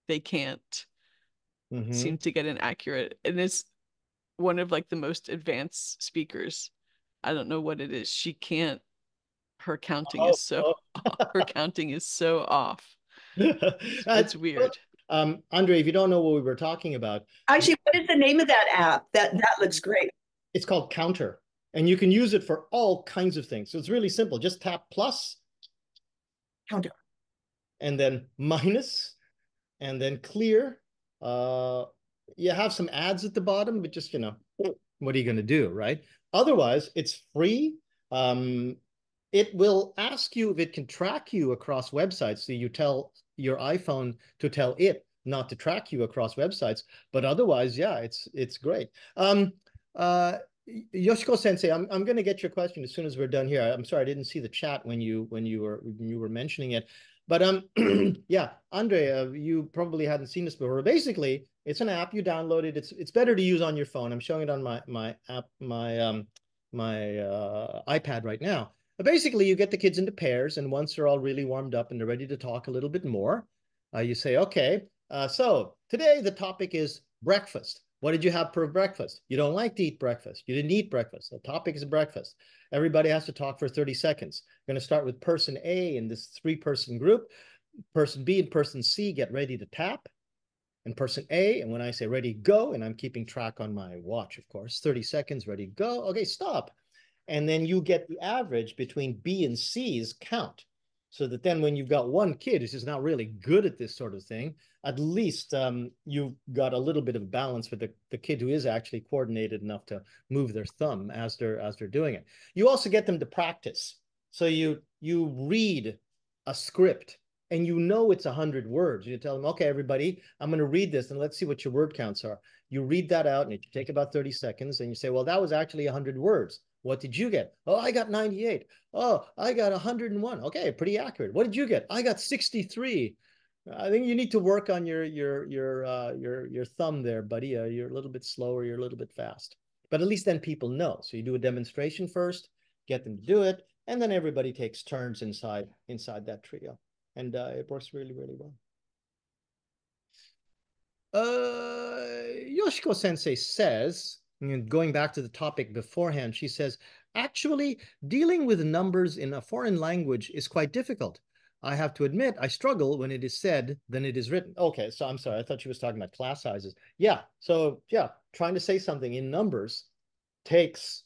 They can't Mm-hmm. seem to get an accurate, and it's one of like the most advanced speakers. I don't know what it is. She can't, her counting is so Oh. her counting is so off. It's Well, weird. Andre, if you don't know what we were talking about, Actually, what is the name of that app? That looks great. it's called Counter, and you can use it for all kinds of things. So it's really simple. Just tap plus, Counter. and then minus, and then clear. You have some ads at the bottom, but just, what are you going to do, right? Otherwise, it's free. It will ask you if it can track you across websites. So you tell your iPhone to tell it not to track you across websites. But otherwise, yeah, it's great. Yoshiko Sensei, I'm going to get your question as soon as we're done here. I'm sorry I didn't see the chat when you were mentioning it. But yeah, Andre, you probably hadn't seen this before. Basically, it's an app you download it. It's better to use on your phone. I'm showing it on my app, my iPad right now. But basically, you get the kids into pairs, and once they're all really warmed up and they're ready to talk a little bit more, you say, okay, so today the topic is breakfast. What did you have for breakfast? You don't like to eat breakfast. You didn't eat breakfast. The topic is breakfast. Everybody has to talk for 30 seconds. We're going to start with person A in this 3-person group. Person B and person C get ready to tap. And person A, and when I say ready, go, and I'm keeping track on my watch, of course, 30 seconds, ready, go. Okay, stop. And then you get the average between B and C's count. So that then when you've got one kid who's just not really good at this sort of thing, at least you've got a little bit of balance with the kid who is actually coordinated enough to move their thumb as they're doing it. You also get them to practice. So you read a script and it's 100 words. You tell them, okay, everybody, I'm going to read this and let's see what your word counts are. You read that out and it take about 30 seconds and you say, well, that was actually 100 words. What did you get? Oh, I got 98. Oh, I got 101. Okay, pretty accurate. What did you get? I got 63. I think you need to work on your thumb there, buddy. You're a little bit slower. You're a little bit fast. But at least then people know. So you do a demonstration first, get them to do it, and then everybody takes turns inside that trio, and it works really, really well. Yoshiko Sensei says, going back to the topic beforehand, she says, actually, dealing with numbers in a foreign language is quite difficult. I have to admit, I struggle when it is said than it is written. Okay, so I'm sorry. I thought she was talking about class sizes. Yeah. So yeah, trying to say something in numbers takes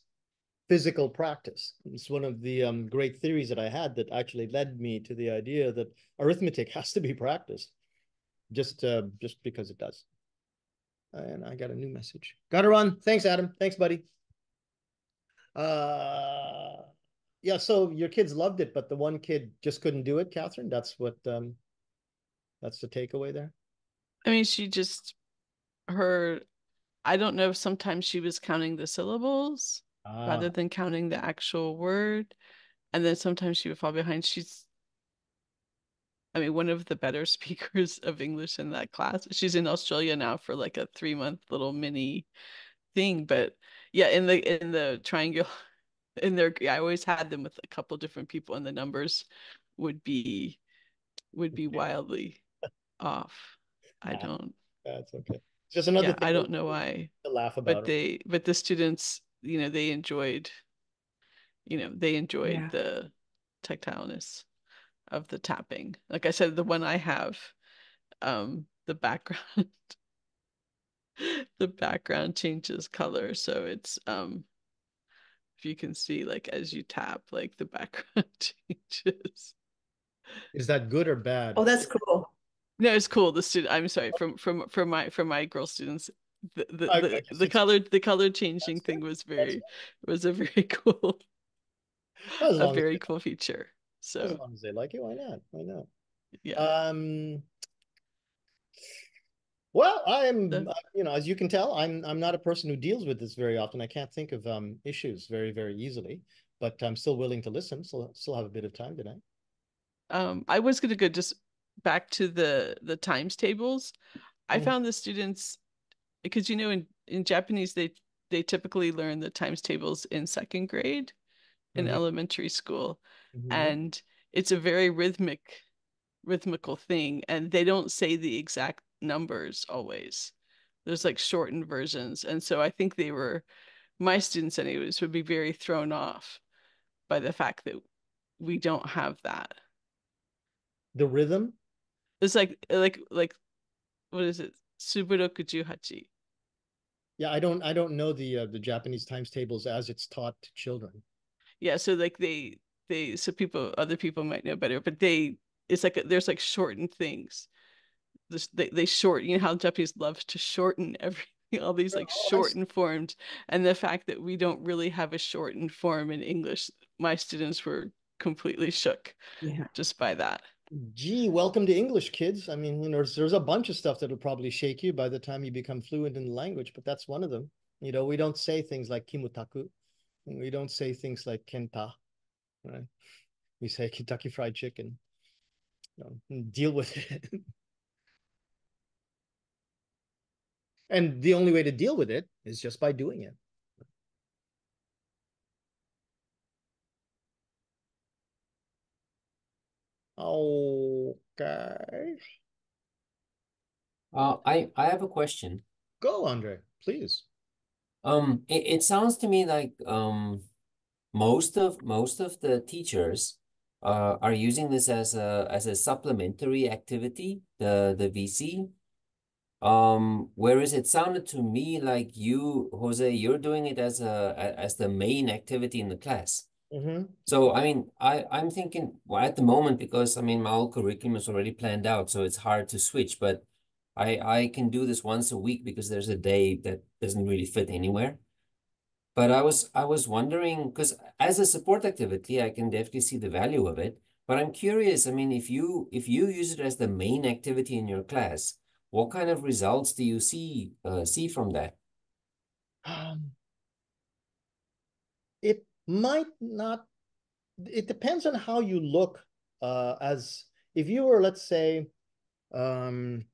physical practice. It's one of the great theories that I had that actually led me to the idea that arithmetic has to be practiced, just because it does. And I got a new message. Got to run. Thanks, Adam. Thanks, buddy. Yeah. So your kids loved it, but the one kid just couldn't do it, Catherine. That's that's the takeaway there. I mean, her, I don't know if sometimes she was counting the syllables rather than counting the actual word. And then sometimes she would fall behind. I mean, one of the better speakers of English in that class. She's in Australia now for like a 3-month little mini thing. But yeah, in the triangle, I always had them with a couple different people, and the numbers would be wildly off. I don't. That's okay. It's just another Yeah, thing I don't know why, to laugh but about. the students, they enjoyed, Yeah. the tactileness of the tapping. Like I said, the one I have, the background the background changes color, so it's if you can see, like, as you tap, like, the background changes. Is that good or bad? Oh, that's cool. No, it's cool. The student, I'm sorry, from my girl students, the I the guess the it's color changing that's good. thing was That's a very cool as a long as very cool feature. as So long as they like it, why not? Why not? yeah, Um, well, I'm the as you can tell, I'm not a person who deals with this very often. I can't think of issues very, very easily, but I'm still willing to listen. So still have a bit of time tonight. I was gonna go just back to the times tables. I Mhm. found the students, because in Japanese they typically learn the times tables in second grade in Mhm. elementary school, Mhm. and it's a very rhythmical thing, and they don't say the exact numbers always. There's like shortened versions, and so I think my students anyways would be very thrown off by the fact that we don't have that. The rhythm. It's like what is it? Suburoku Juhachi. Yeah, I don't know the Japanese times tables as it's taught to children. Yeah, so like so other people might know better, but it's like there's like shortened things. They shorten, how Japanese loves to shorten everything, all these like Oh, I see. shortened forms. And the fact that we don't really have a shortened form in English, my students were completely shook Yeah. just by that. Gee, welcome to English, kids. I mean, there's a bunch of stuff that'll probably shake you by the time you become fluent in the language, but that's one of them. We don't say things like kimutaku. We don't say things like kenta, right? We say Kentucky Fried Chicken. Deal with it. And the only way to deal with it is just by doing it. Okay. I have a question. Go, Andre, please. It sounds to me like most of the teachers are using this as a supplementary activity, the VC. Whereas it sounded to me like you, Jose, you're doing it as the main activity in the class. Mm-hmm. So I mean, I'm thinking, well, at the moment, because I mean my whole curriculum is already planned out, so it's hard to switch. But I can do this once a week because there's a day that doesn't really fit anywhere. But I was wondering, because as a support activity, I can definitely see the value of it. But I'm curious, I mean, if you use it as the main activity in your class, what kind of results do you see from that? Um, it might not, it depends on how you look as if you were, let's say, um,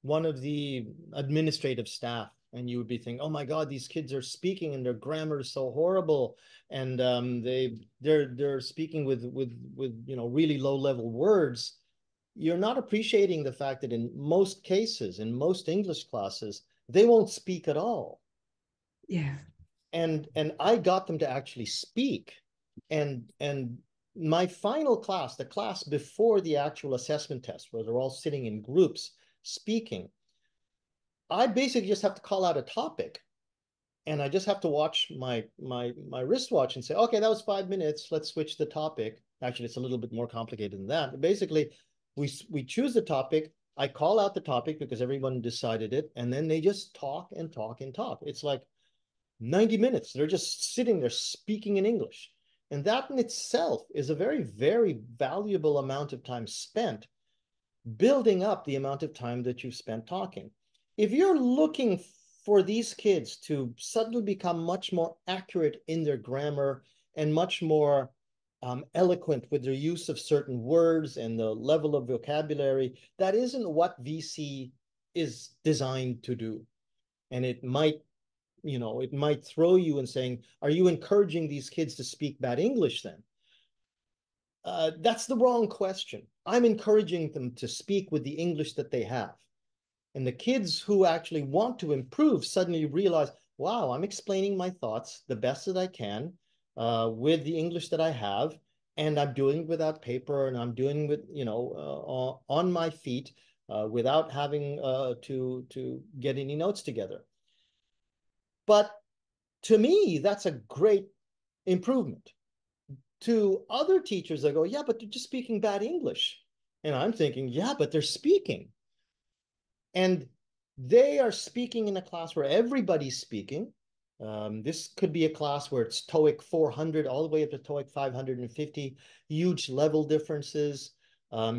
one of the administrative staff, and you would be thinking, oh my God, these kids are speaking and their grammar is so horrible, and they're speaking with really low level words. You're not appreciating the fact that in most cases, in most English classes, they won't speak at all. Yeah. And I got them to actually speak, and my final class, the class before the actual assessment test, where they're all sitting in groups speaking, I basically just have to call out a topic, and I just have to watch my wristwatch and say, okay, that was 5 minutes. Let's switch the topic. Actually, it's a little bit more complicated than that. But basically, we choose the topic. I call out the topic because everyone decided it, and then they just talk and talk and talk. It's like 90 minutes. They're just sitting there speaking in English. And that in itself is a very, very valuable amount of time spent building up the amount of time that you've spent talking. If you're looking for these kids to suddenly become much more accurate in their grammar and much more eloquent with their use of certain words and the level of vocabulary, that isn't what VC is designed to do. And it might, it might throw you in saying, are you encouraging these kids to speak bad English then? That's the wrong question. I'm encouraging them to speak with the English that they have. And the kids who actually want to improve suddenly realize, wow, I'm explaining my thoughts the best that I can with the English that I have. And I'm doing it without paper, and I'm doing it, on my feet without having to get any notes together. But to me, that's a great improvement. To other teachers, they go, yeah, but they're just speaking bad English. And I'm thinking, yeah, but they're speaking. And they are speaking in a class where everybody's speaking. This could be a class where it's TOEIC 400 all the way up to TOEIC 550, huge level differences.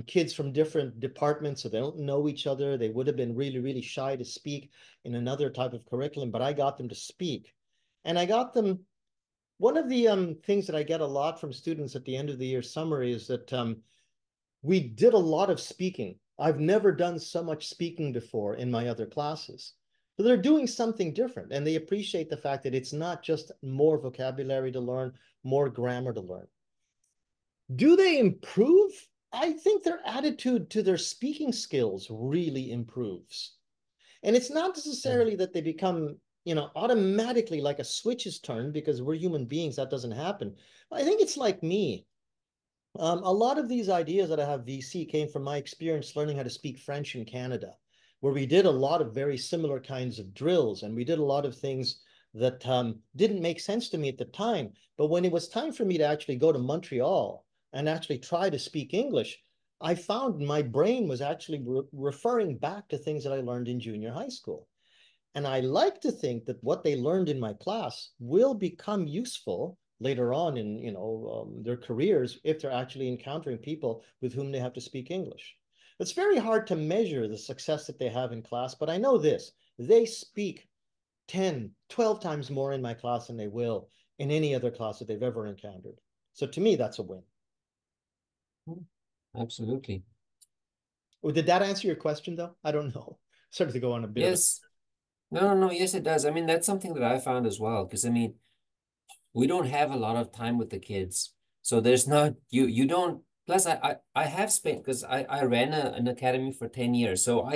Kids from different departments, so they don't know each other. They would have been really, really shy to speak in another type of curriculum, but I got them to speak. And I got them, one of the things that I get a lot from students at the end of the year summary is that we did a lot of speaking. I've never done so much speaking before in my other classes. So they're doing something different, and they appreciate the fact that it's not just more vocabulary to learn, more grammar to learn. Do they improve? I think their attitude to their speaking skills really improves. And it's not necessarily that they become, automatically like a switch is turned, because we're human beings, that doesn't happen. I think it's like me. A lot of these ideas that I have VC came from my experience learning how to speak French in Canada, where we did a lot of very similar kinds of drills, and we did a lot of things that didn't make sense to me at the time. But when it was time for me to actually go to Montreal and actually try to speak English, I found my brain was actually referring back to things that I learned in junior high school. And I like to think that what they learned in my class will become useful later on in their careers if they're actually encountering people with whom they have to speak English. It's very hard to measure the success that they have in class, but I know this: they speak 10, 12 times more in my class than they will in any other class that they've ever encountered. So to me, that's a win. Absolutely. Oh, did that answer your question though? I don't know. Started to go on a bit of Yes. No, yes, it does. I mean, that's something that I found as well, because I mean, we don't have a lot of time with the kids. So there's not, you don't, plus I have spent, because I ran an academy for 10 years. So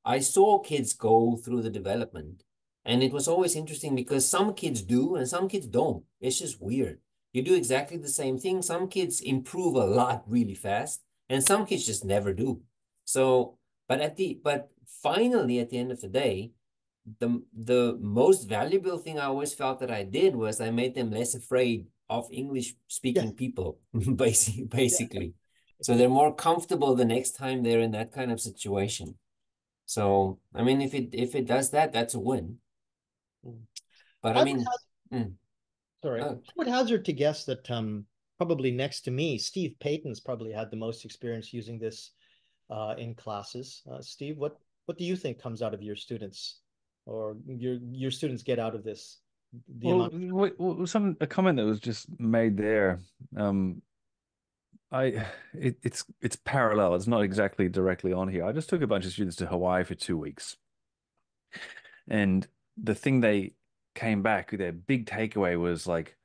I saw kids go through the development. And it was always interesting because some kids do and some kids don't. It's just weird. You do exactly the same thing. Some kids improve a lot really fast, and some kids just never do. So, but finally, at the end of the day, the most valuable thing I always felt that I did was I made them less afraid of English speaking people, basically. So they're more comfortable the next time they're in that kind of situation. So I mean, if it does that, that's a win. But I mean, sorry, I would hazard to guess that probably next to me, Steve Payton's probably had the most experience using this in classes. Steve, what do you think comes out of your students, or your students get out of this? Well, a comment that was just made there. It's parallel. It's not exactly directly on here. I just took a bunch of students to Hawaii for 2 weeks, and the thing they came back, their big takeaway was like,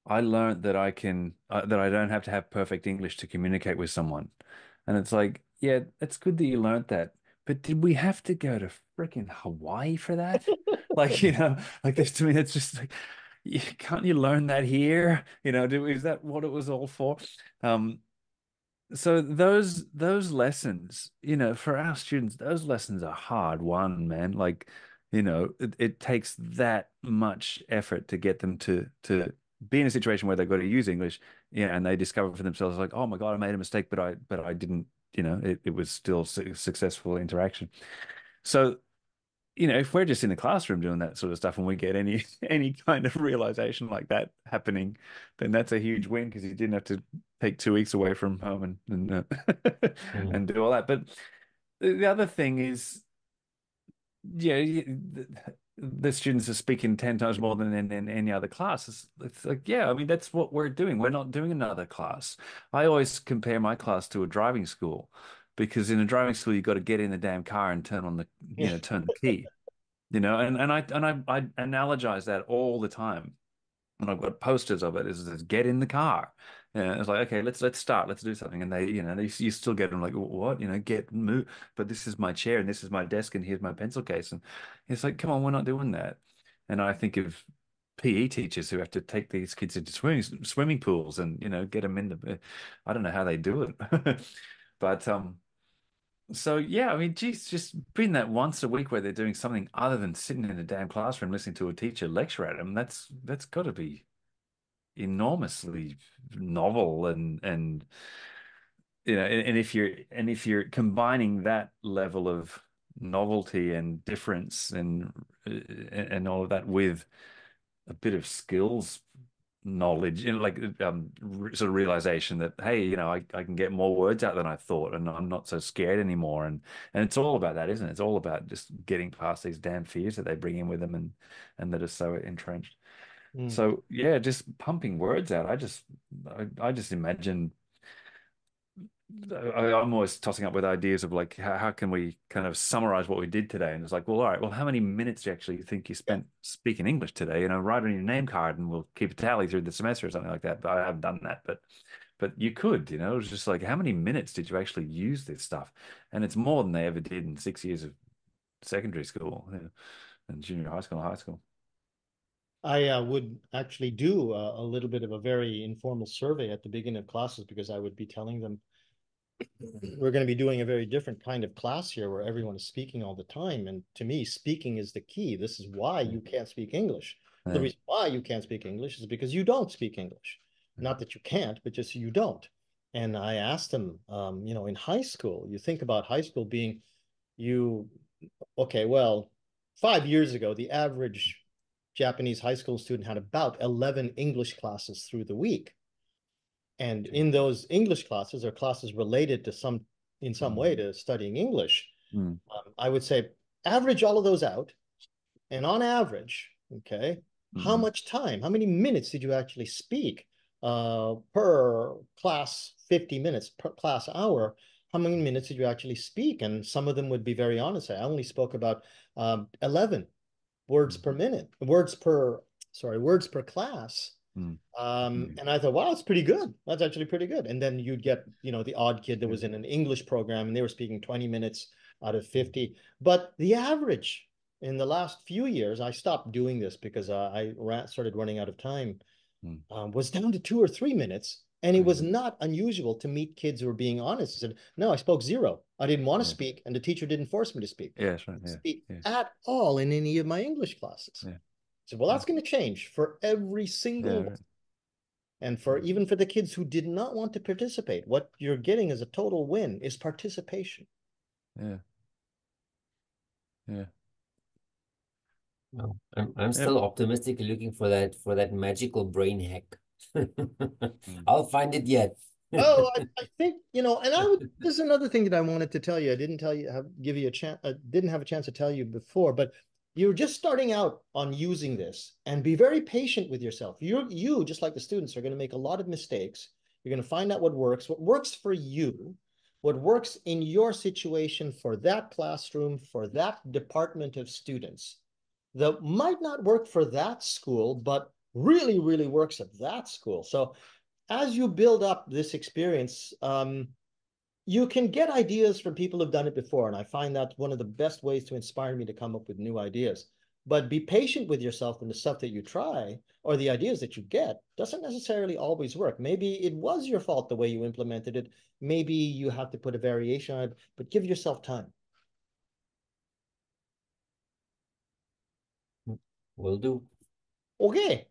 I learned that I don't have to have perfect English to communicate with someone. And it's like, yeah, it's good that you learned that, but did we have to go to freaking Hawaii for that? Like, like this to me, it's just like, can't you learn that here? Is that what it was all for? Um, so those lessons, for our students, those lessons are hard won, man. Like, it takes that much effort to get them to be in a situation where they've got to use English, yeah, and they discover for themselves like, oh my God, I made a mistake, but I didn't, it was still successful interaction. So if we're just in the classroom doing that sort of stuff and we get any any kind of realization like that happening, then that's a huge win because you didn't have to take 2 weeks away from home Mm. and do all that. But the other thing is, yeah, the students are speaking 10 times more than in any other class. It's like, yeah, I mean, that's what we're doing. We're not doing another class. I always compare my class to a driving school because in a driving school, you've got to get in the damn car and turn the key. And I analogize that all the time, and I've got posters of it. Is get in the car, and it's like, okay, let's start, let's do something. And you still get them like, what, get move. But this is my chair, and this is my desk, and here's my pencil case, and it's like, come on, we're not doing that. And I think of PE teachers who have to take these kids into swimming pools and get them in the. I don't know how they do it, but so yeah, I mean, geez, just being that once a week where they're doing something other than sitting in a damn classroom listening to a teacher lecture at them, that's got to be enormously novel and and if you're combining that level of novelty and difference and all of that with a bit of skills knowledge, like sort of realization that, hey, I can get more words out than I thought, and I'm not so scared anymore. And it's all about that, isn't it? It's all about just getting past these damn fears that they bring in with them and that are so entrenched. Mm. So yeah, just pumping words out. I just imagine I'm always tossing up with ideas of like how can we kind of summarize what we did today? And it's like, well, all right, well, how many minutes do you actually think you spent speaking English today? Write on your name card and we'll keep a tally through the semester or something like that. But I haven't done that, but you could, it's just like how many minutes did you actually use this stuff? And it's more than they ever did in 6 years of secondary school, and junior high school and high school. I would actually do a little bit of a very informal survey at the beginning of classes because I would be telling them we're going to be doing a very different kind of class here where everyone is speaking all the time. And to me, speaking is the key. This is why you can't speak English. The Yeah. reason why you can't speak English is because you don't speak English. Not that you can't, but just you don't. And I asked them, in high school, you think about high school being you, okay, well, 5 years ago, the average Japanese high school student had about 11 English classes through the week. And in those English classes or classes related to in some way to studying English, Mm. I would say average all of those out. And on average, okay, how much time, how many minutes did you actually speak per class, 50 minutes per class hour? How many minutes did you actually speak? And some of them would be very honest. I only spoke about 11 words per minute, words per class. And I thought, wow, that's pretty good. That's actually pretty good. And then you'd get, the odd kid that was in an English program and they were speaking 20 minutes out of 50. But the average in the last few years, I stopped doing this because I started running out of time, was down to 2 or 3 minutes. And it was not unusual to meet kids who were being honest. I said, no, I spoke zero. I didn't want to speak, and the teacher didn't force me to speak. Yeah, that's right. Speak at all in any of my English classes. Yeah. I said, well, that's going to change for every single one. And even for the kids who did not want to participate, what you're getting as a total win is participation. Yeah. Yeah. Well, I'm still optimistically looking for that magical brain hack. I'll find it yet. Oh, I think, and this is another thing that I wanted to tell you. I didn't tell you, give you a chance, didn't have a chance to tell you before, but you're just starting out on using this and be very patient with yourself. You, just like the students, are going to make a lot of mistakes. You're going to find out what works for you, what works in your situation for that classroom, for that department of students that might not work for that school, but really, really works at that school. So as you build up this experience, you can get ideas from people who've done it before. And I find that one of the best ways to inspire me to come up with new ideas. but be patient with yourself, and the stuff that you try or the ideas that you get doesn't necessarily always work. Maybe it was your fault the way you implemented it. Maybe you have to put a variation on it, but give yourself time. Will do. Okay.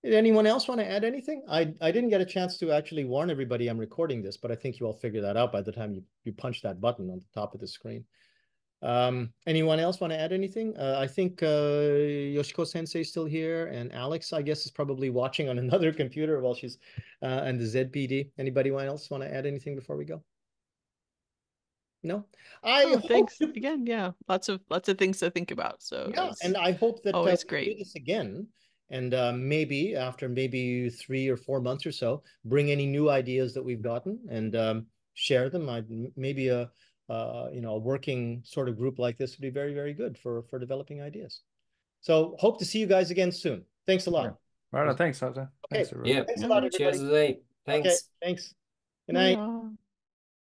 Did anyone else want to add anything? I didn't get a chance to actually warn everybody I'm recording this, but I think you all figured that out by the time you punch that button on the top of the screen. Anyone else want to add anything? I think Yoshiko Sensei is still here, and Alex, I guess, is probably watching on another computer while she's and the ZPD. Anybody else want to add anything before we go? No? Thanks again. Yeah, lots of things to think about. So yeah, and I hope that always we great. do this again, and maybe after 3 or 4 months or so, bring any new ideas that we've gotten and share them. Maybe a working sort of group like this would be very, very good for developing ideas. So hope to see you guys again soon. Thanks a lot. Yeah. Right. Thanks, Arthur. Okay. Thanks, everyone. Yeah. Thanks a lot, everybody. Cheers, Jose. Thanks. Okay. Thanks. Good night. Yeah.